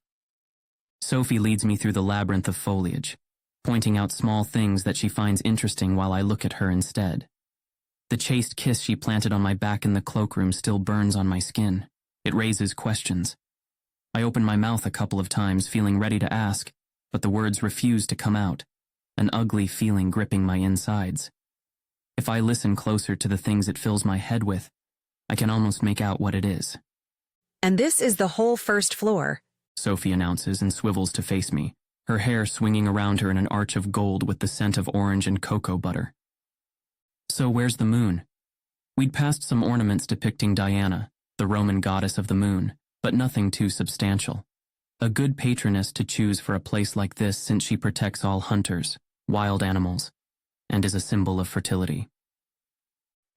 Sophie leads me through the labyrinth of foliage, pointing out small things that she finds interesting while I look at her instead. The chaste kiss she planted on my back in the cloakroom still burns on my skin. It raises questions. I open my mouth a couple of times, feeling ready to ask, but the words refuse to come out, an ugly feeling gripping my insides. If I listen closer to the things it fills my head with, I can almost make out what it is. And this is the whole first floor, Sophie announces and swivels to face me, her hair swinging around her in an arch of gold with the scent of orange and cocoa butter. So where's the moon? We'd passed some ornaments depicting Diana, the Roman goddess of the moon, but nothing too substantial. A good patroness to choose for a place like this since she protects all hunters, wild animals, and is a symbol of fertility.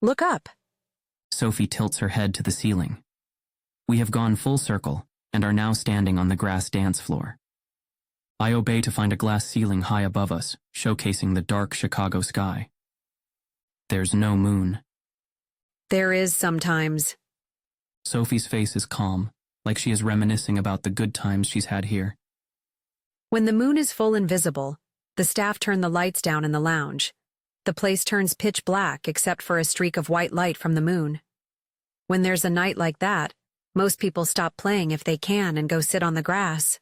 Look up. Sophie tilts her head to the ceiling. We have gone full circle and are now standing on the grass dance floor. I obey to find a glass ceiling high above us, showcasing the dark Chicago sky. There's no moon. There is sometimes. Sophie's face is calm, like she is reminiscing about the good times she's had here. When the moon is full and visible, the staff turn the lights down in the lounge. The place turns pitch black except for a streak of white light from the moon. When there's a night like that, most people stop playing if they can and go sit on the grass.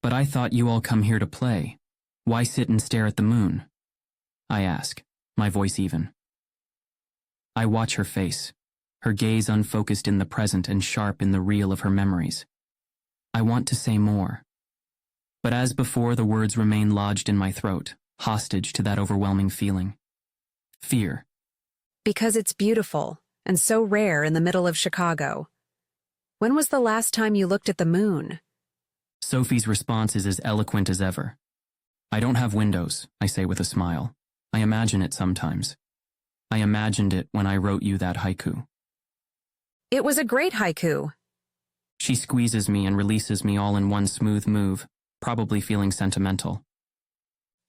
But I thought you all come here to play. Why sit and stare at the moon? I ask, my voice even. I watch her face, her gaze unfocused in the present and sharp in the reel of her memories. I want to say more. But as before, the words remain lodged in my throat, hostage to that overwhelming feeling. Fear. Because it's beautiful and so rare in the middle of Chicago. When was the last time you looked at the moon? Sophie's response is as eloquent as ever. I don't have windows, I say with a smile. I imagine it sometimes. I imagined it when I wrote you that haiku. It was a great haiku. She squeezes me and releases me all in one smooth move, probably feeling sentimental.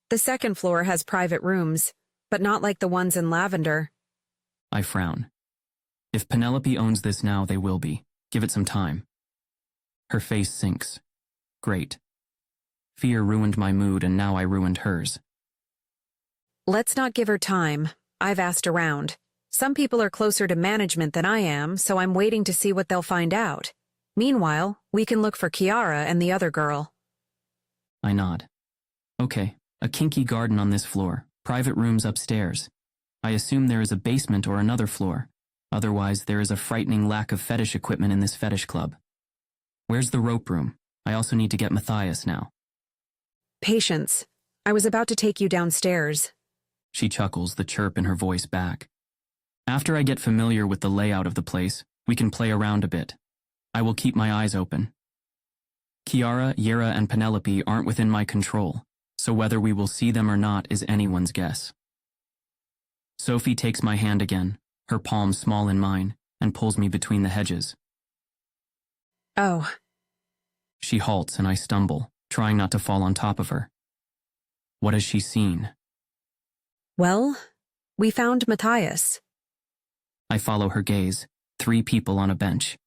The second floor has private rooms, but not like the ones in Lavender. I frown. If Penelope owns this now, they will be. Give it some time. Her face sinks. Great. Fear ruined my mood and now I ruined hers. Let's not give her time. I've asked around. Some people are closer to management than I am, so I'm waiting to see what they'll find out. Meanwhile, we can look for Kiara and the other girl. I nod. Okay, a kinky garden on this floor, private rooms upstairs. I assume there is a basement or another floor. Otherwise, there is a frightening lack of fetish equipment in this fetish club. Where's the rope room? I also need to get Matthias now. Patience. I was about to take you downstairs. She chuckles, the chirp in her voice back. After I get familiar with the layout of the place, we can play around a bit. I will keep my eyes open. Kiara, Yera, and Penelope aren't within my control, so whether we will see them or not is anyone's guess. Sophie takes my hand again, her palm small in mine, and pulls me between the hedges. Oh. She halts and I stumble, trying not to fall on top of her. What has she seen? Well, we found Matthias. I follow her gaze, 3 people on a bench.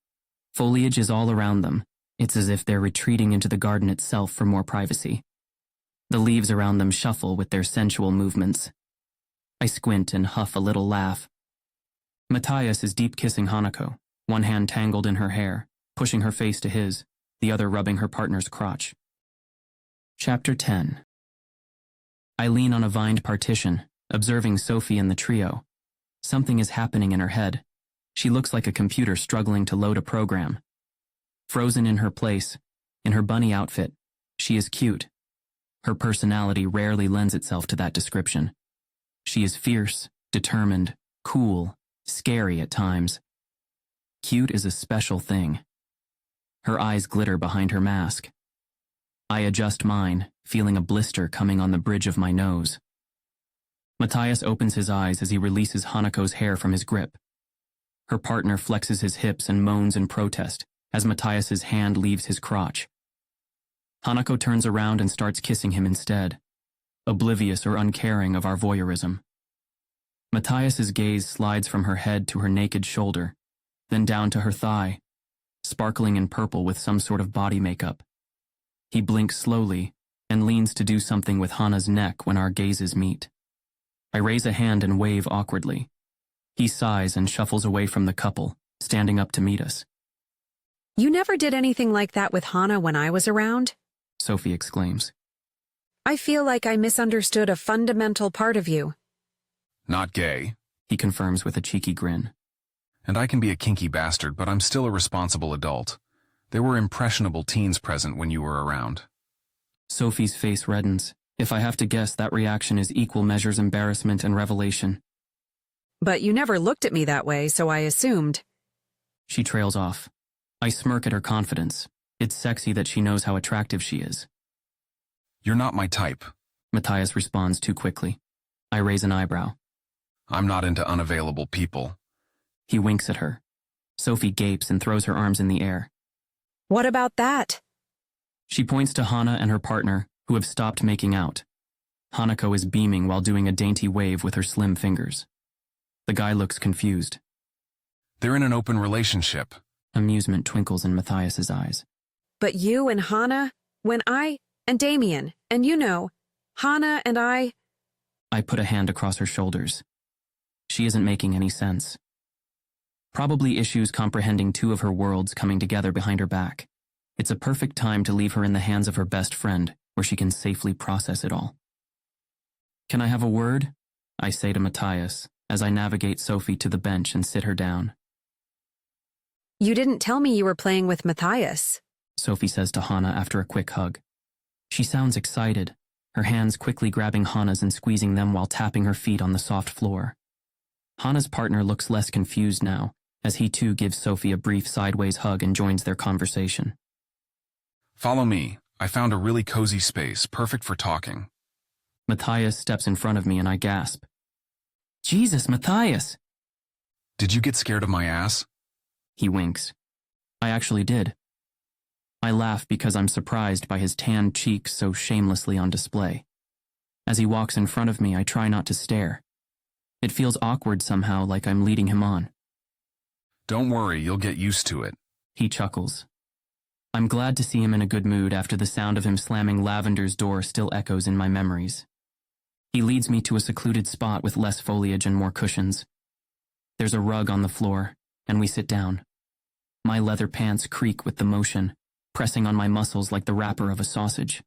Foliage is all around them. It's as if they're retreating into the garden itself for more privacy. The leaves around them shuffle with their sensual movements. I squint and huff a little laugh. Matthias is deep kissing Hanako, one hand tangled in her hair, pushing her face to his, the other rubbing her partner's crotch. Chapter 10. I lean on a vined partition, observing Sophie and the trio. Something is happening in her head. She looks like a computer struggling to load a program. Frozen in her place, in her bunny outfit, she is cute. Her personality rarely lends itself to that description. She is fierce, determined, cool, scary at times. Cute is a special thing. Her eyes glitter behind her mask. I adjust mine, feeling a blister coming on the bridge of my nose. Matthias opens his eyes as he releases Hanako's hair from his grip. Her partner flexes his hips and moans in protest as Matthias's hand leaves his crotch. Hanako turns around and starts kissing him instead, oblivious or uncaring of our voyeurism. Matthias's gaze slides from her head to her naked shoulder, then down to her thigh, sparkling in purple with some sort of body makeup. He blinks slowly and leans to do something with Hana's neck when our gazes meet. I raise a hand and wave awkwardly. He sighs and shuffles away from the couple, standing up to meet us. You never did anything like that with Hana when I was around? Sophie exclaims. I feel like I misunderstood a fundamental part of you. Not gay, he confirms with a cheeky grin. And I can be a kinky bastard, but I'm still a responsible adult. There were impressionable teens present when you were around. Sophie's face reddens. If I have to guess, that reaction is equal measures embarrassment and revelation. But you never looked at me that way, so I assumed. She trails off. I smirk at her confidence. It's sexy that she knows how attractive she is. You're not my type. Matthias responds too quickly. I raise an eyebrow. I'm not into unavailable people. He winks at her. Sophie gapes and throws her arms in the air. What about that? She points to Hana and her partner, who have stopped making out. Hanako is beaming while doing a dainty wave with her slim fingers. The guy looks confused. They're in an open relationship. Amusement twinkles in Matthias's eyes. But you and Hana, and Damien, and Hana and I put a hand across her shoulders. She isn't making any sense. Probably issues comprehending 2 of her worlds coming together behind her back. It's a perfect time to leave her in the hands of her best friend, where she can safely process it all. Can I have a word? I say to Matthias, as I navigate Sophie to the bench and sit her down. You didn't tell me you were playing with Matthias, Sophie says to Hana after a quick hug. She sounds excited, her hands quickly grabbing Hana's and squeezing them while tapping her feet on the soft floor. Hana's partner looks less confused now, as he too gives Sophie a brief sideways hug and joins their conversation. Follow me. I found a really cozy space, perfect for talking. Matthias steps in front of me and I gasp. Jesus, Matthias! Did you get scared of my ass? He winks. I actually did. I laugh because I'm surprised by his tanned cheeks so shamelessly on display. As he walks in front of me, I try not to stare. It feels awkward somehow, like I'm leading him on. Don't worry, you'll get used to it. He chuckles. I'm glad to see him in a good mood after the sound of him slamming Lavender's door still echoes in my memories. He leads me to a secluded spot with less foliage and more cushions. There's a rug on the floor, and we sit down. My leather pants creak with the motion, pressing on my muscles like the wrapper of a sausage.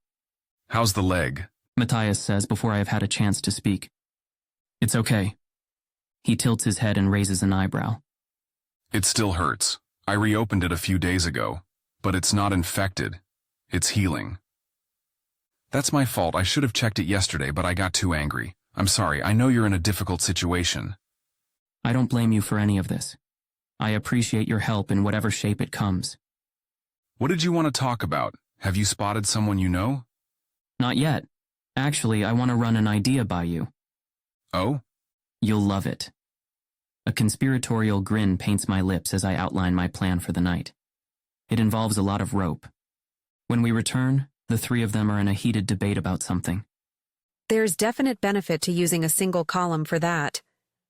How's the leg? Matthias says before I have had a chance to speak. It's okay. He tilts his head and raises an eyebrow. It still hurts. I reopened it a few days ago, but it's not infected. It's healing. That's my fault. I should have checked it yesterday, but I got too angry. I'm sorry. I know you're in a difficult situation. I don't blame you for any of this. I appreciate your help in whatever shape it comes. What did you want to talk about? Have you spotted someone you know? Not yet. Actually, I want to run an idea by you. Oh? You'll love it. A conspiratorial grin paints my lips as I outline my plan for the night. It involves a lot of rope. When we return, the three of them are in a heated debate about something. There's definite benefit to using a single column for that.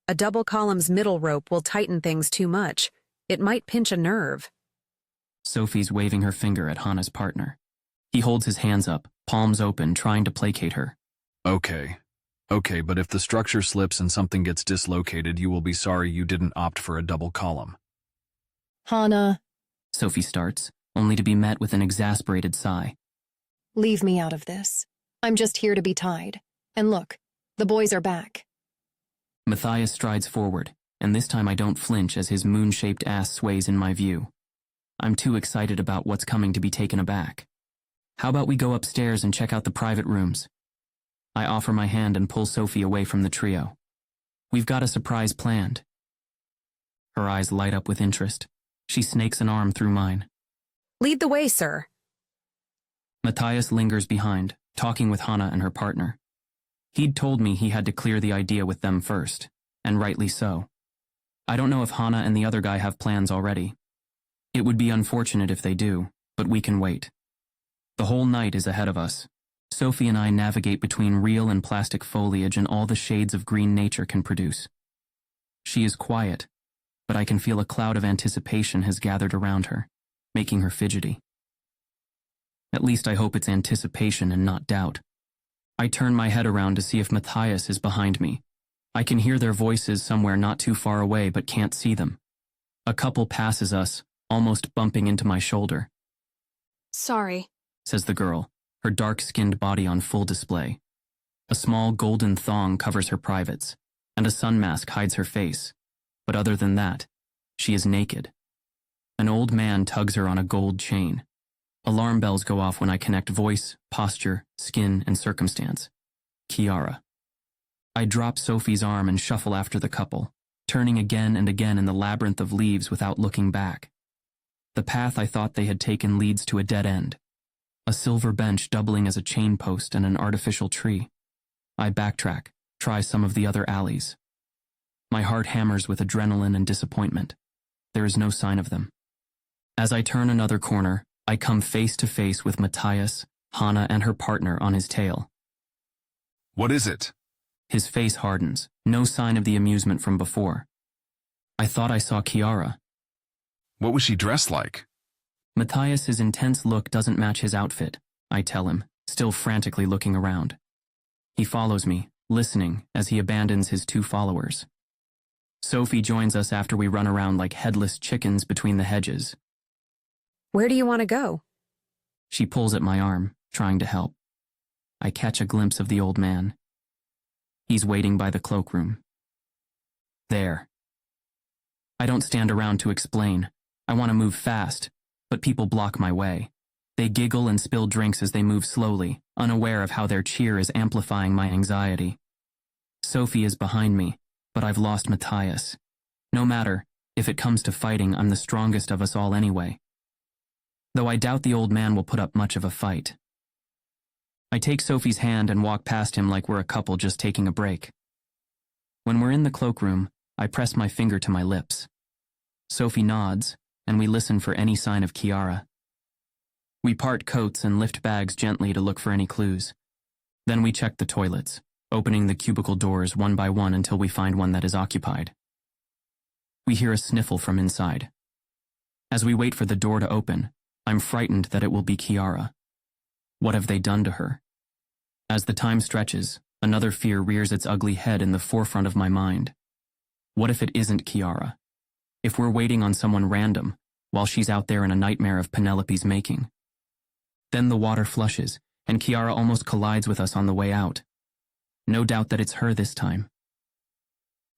A double column's middle rope will tighten things too much. It might pinch a nerve. Sophie's waving her finger at Hannah's partner. He holds his hands up, palms open, trying to placate her. Okay, but if the structure slips and something gets dislocated, you will be sorry you didn't opt for a double column. Hannah, Sophie starts, only to be met with an exasperated sigh. leave me out of this. I'm just here to be tied. And look, the boys are back. Matthias strides forward, and this time I don't flinch as his moon-shaped ass sways in my view. I'm too excited about what's coming to be taken aback. How about we go upstairs and check out the private rooms? I offer my hand and pull Sophie away from the trio. We've got a surprise planned. Her eyes light up with interest. She snakes an arm through mine. Lead the way, sir. Matthias lingers behind, talking with Hannah and her partner. He'd told me he had to clear the idea with them first, and rightly so. I don't know if Hannah and the other guy have plans already. It would be unfortunate if they do, but we can wait. The whole night is ahead of us. Sophie and I navigate between real and plastic foliage and all the shades of green nature can produce. She is quiet, but I can feel a cloud of anticipation has gathered around her, making her fidgety. At least I hope it's anticipation and not doubt. I turn my head around to see if Matthias is behind me. I can hear their voices somewhere not too far away but can't see them. A couple passes us, almost bumping into my shoulder. Sorry, Says the girl, her dark-skinned body on full display. A small golden thong covers her privates, and a sun mask hides her face. But other than that, she is naked. An old man tugs her on a gold chain. Alarm bells go off when I connect voice, posture, skin, and circumstance. Kiara. I drop Sophie's arm and shuffle after the couple, turning again and again in the labyrinth of leaves without looking back. The path I thought they had taken leads to a dead end. A silver bench doubling as a chain post and an artificial tree. I backtrack, try some of the other alleys. My heart hammers with adrenaline and disappointment. There is no sign of them. As I turn another corner, I come face to face with Matthias, Hannah, and her partner on his tail. What is it? His face hardens, no sign of the amusement from before. I thought I saw Kiara. What was she dressed like? Matthias's intense look doesn't match his outfit, I tell him, still frantically looking around. He follows me, listening as he abandons his two followers. Sophie joins us after we run around like headless chickens between the hedges. Where do you want to go? She pulls at my arm, trying to help. I catch a glimpse of the old man. He's waiting by the cloakroom. There. I don't stand around to explain. I want to move fast, but people block my way. They giggle and spill drinks as they move slowly, unaware of how their cheer is amplifying my anxiety. Sophie is behind me, but I've lost Matthias. No matter, if it comes to fighting, I'm the strongest of us all anyway. Though I doubt the old man will put up much of a fight. I take Sophie's hand and walk past him like we're a couple just taking a break. When we're in the cloakroom, I press my finger to my lips. Sophie nods, and we listen for any sign of Kiara. We part coats and lift bags gently to look for any clues. Then we check the toilets, opening the cubicle doors one by one until we find one that is occupied. We hear a sniffle from inside. As we wait for the door to open, I'm frightened that it will be Kiara. What have they done to her? As the time stretches, another fear rears its ugly head in the forefront of my mind. What if it isn't Kiara? If we're waiting on someone random, while she's out there in a nightmare of Penelope's making? Then the water flushes, and Kiara almost collides with us on the way out. No doubt that it's her this time.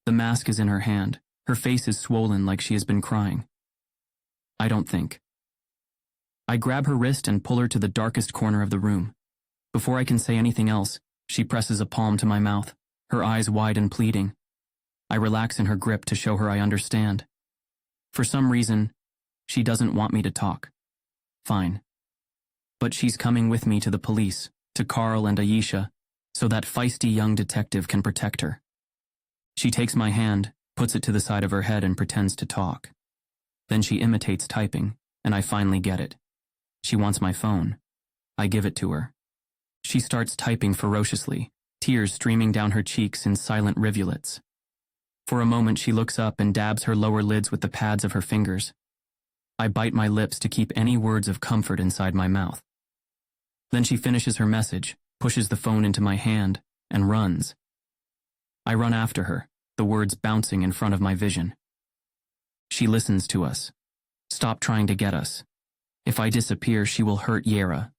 The mask is in her hand. Her face is swollen like she has been crying. I don't think. I grab her wrist and pull her to the darkest corner of the room. Before I can say anything else, she presses a palm to my mouth, her eyes wide and pleading. I relax in her grip to show her I understand. For some reason, she doesn't want me to talk. Fine. But she's coming with me to the police, to Carl and Aisha, so that feisty young detective can protect her. She takes my hand, puts it to the side of her head and pretends to talk. Then she imitates typing, and I finally get it. She wants my phone. I give it to her. She starts typing ferociously, tears streaming down her cheeks in silent rivulets. For a moment she looks up and dabs her lower lids with the pads of her fingers. I bite my lips to keep any words of comfort inside my mouth. Then she finishes her message, pushes the phone into my hand, and runs. I run after her, the words bouncing in front of my vision. She listens to us. Stop trying to get us. If I disappear, she will hurt Yera.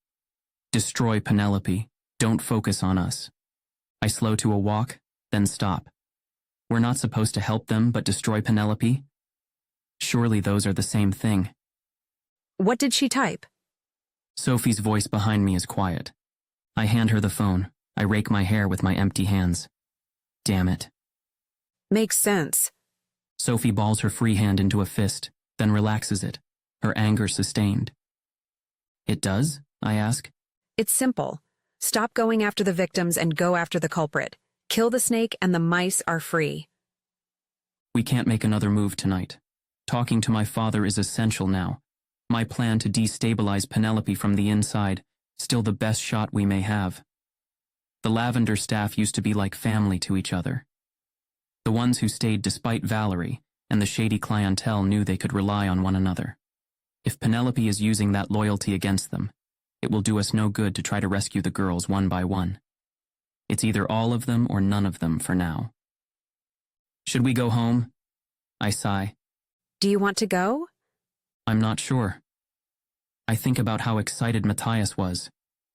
Destroy Penelope. Don't focus on us. I slow to a walk, then stop. We're not supposed to help them but destroy Penelope? Surely those are the same thing. What did she type? Sophie's voice behind me is quiet. I hand her the phone. I rake my hair with my empty hands. Damn it. Makes sense. Sophie balls her free hand into a fist, then relaxes it, her anger sustained. It does? I ask. It's simple. Stop going after the victims and go after the culprit. Kill the snake and the mice are free. We can't make another move tonight. Talking to my father is essential now. My plan to destabilize Penelope from the inside, still the best shot we may have. The Lavender staff used to be like family to each other. The ones who stayed despite Valerie and the shady clientele knew they could rely on one another. If Penelope is using that loyalty against them, it will do us no good to try to rescue the girls one by one. It's either all of them or none of them for now. Should we go home? I sigh. Do you want to go? I'm not sure. I think about how excited Matthias was,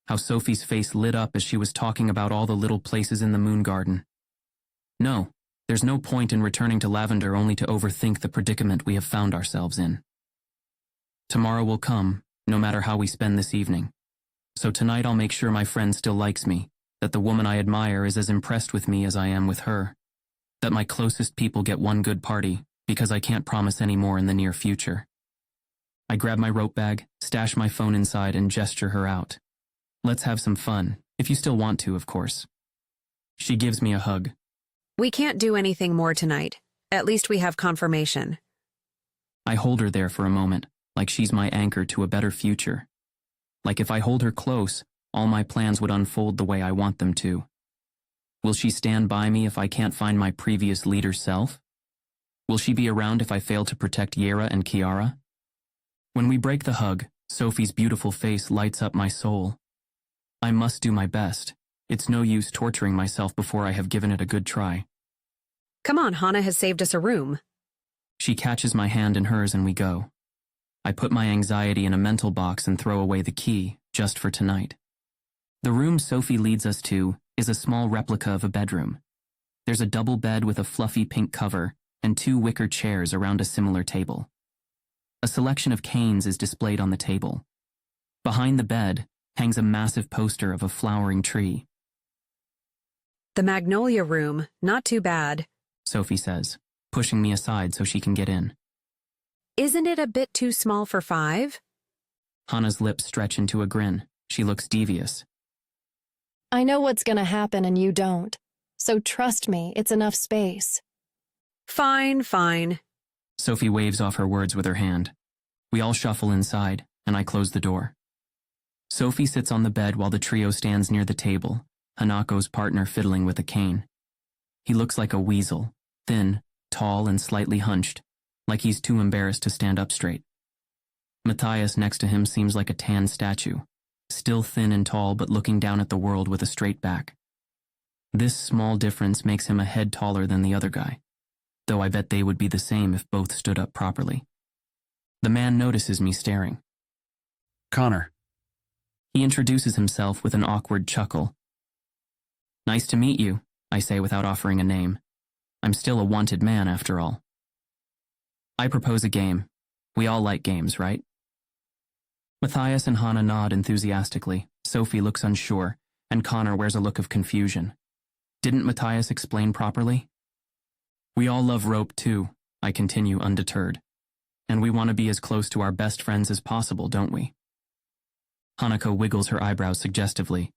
how Sophie's face lit up as she was talking about all the little places in the moon garden. No, there's no point in returning to Lavender only to overthink the predicament we have found ourselves in. Tomorrow will come, no matter how we spend this evening. So tonight I'll make sure my friend still likes me, that the woman I admire is as impressed with me as I am with her, that my closest people get one good party, because I can't promise any more in the near future. I grab my rope bag, stash my phone inside, and gesture her out. Let's have some fun, if you still want to, of course. She gives me a hug. We can't do anything more tonight. At least we have confirmation. I hold her there for a moment, like she's my anchor to a better future. Like if I hold her close, all my plans would unfold the way I want them to. Will she stand by me if I can't find my previous leader self? Will she be around if I fail to protect Yera and Kiara? When we break the hug, Sophie's beautiful face lights up my soul. I must do my best. It's no use torturing myself before I have given it a good try. Come on, Hannah has saved us a room. She catches my hand in hers and we go. I put my anxiety in a mental box and throw away the key, just for tonight. The room Sophie leads us to is a small replica of a bedroom. There's a double bed with a fluffy pink cover and 2 wicker chairs around a similar table. A selection of canes is displayed on the table. Behind the bed hangs a massive poster of a flowering tree. The Magnolia Room, not too bad, Sophie says, pushing me aside so she can get in. Isn't it a bit too small for 5? Hannah's lips stretch into a grin. She looks devious. I know what's gonna happen and you don't. So trust me, it's enough space. Fine, fine. Sophie waves off her words with her hand. We all shuffle inside, and I close the door. Sophie sits on the bed while the trio stands near the table, Hanako's partner fiddling with a cane. He looks like a weasel, thin, tall, and slightly hunched, like he's too embarrassed to stand up straight. Matthias next to him seems like a tan statue, still thin and tall but looking down at the world with a straight back. This small difference makes him a head taller than the other guy, though I bet they would be the same if both stood up properly. The man notices me staring. Connor. He introduces himself with an awkward chuckle. Nice to meet you, I say without offering a name. I'm still a wanted man, after all. I propose a game. We all like games, right? Matthias and Hannah nod enthusiastically. Sophie looks unsure, and Connor wears a look of confusion. Didn't Matthias explain properly? We all love rope too, I continue undeterred. And we want to be as close to our best friends as possible, don't we? Hanako wiggles her eyebrows suggestively.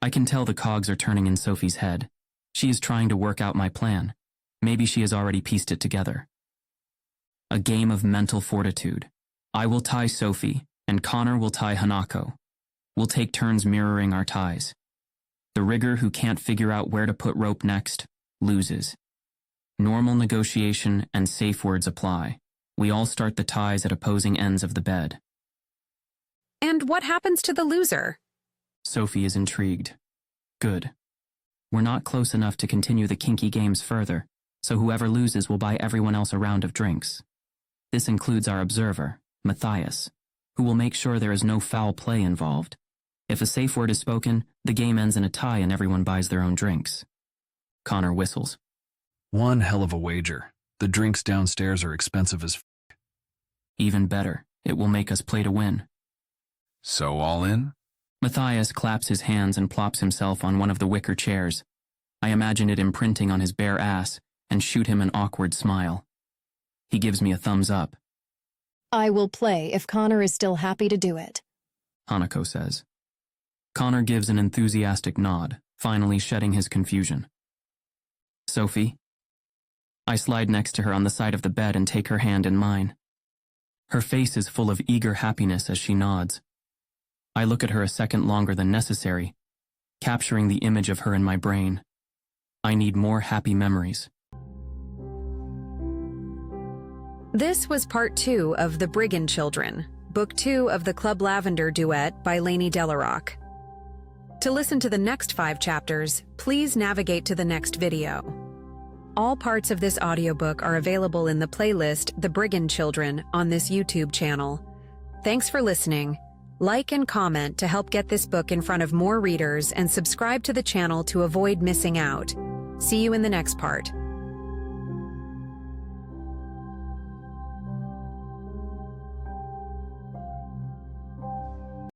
I can tell the cogs are turning in Sophie's head. She is trying to work out my plan. Maybe she has already pieced it together. A game of mental fortitude. I will tie Sophie, and Connor will tie Hanako. We'll take turns mirroring our ties. The rigger who can't figure out where to put rope next loses. Normal negotiation and safe words apply. We all start the ties at opposing ends of the bed. And what happens to the loser? Sophie is intrigued. Good. We're not close enough to continue the kinky games further, so whoever loses will buy everyone else a round of drinks. This includes our observer, Matthias, who will make sure there is no foul play involved. If a safe word is spoken, the game ends in a tie and everyone buys their own drinks. Connor whistles. One hell of a wager. The drinks downstairs are expensive as f***. Even better, it will make us play to win. So all in? Matthias claps his hands and plops himself on one of the wicker chairs. I imagine it imprinting on his bare ass and shoot him an awkward smile. He gives me a thumbs up. I will play if Connor is still happy to do it, Hanako says. Connor gives an enthusiastic nod, finally shedding his confusion. Sophie? I slide next to her on the side of the bed and take her hand in mine. Her face is full of eager happiness as she nods. I look at her a second longer than necessary, capturing the image of her in my brain. I need more happy memories. This was part 2 of The Brigand Children, book 2 of the Club Lavender Duet by Lainey Delaroque. To listen to the next 5 chapters, please navigate to the next video. All parts of this audiobook are available in the playlist The Brigand Children on this YouTube channel. Thanks for listening. Like and comment to help get this book in front of more readers and subscribe to the channel to avoid missing out. See you in the next part.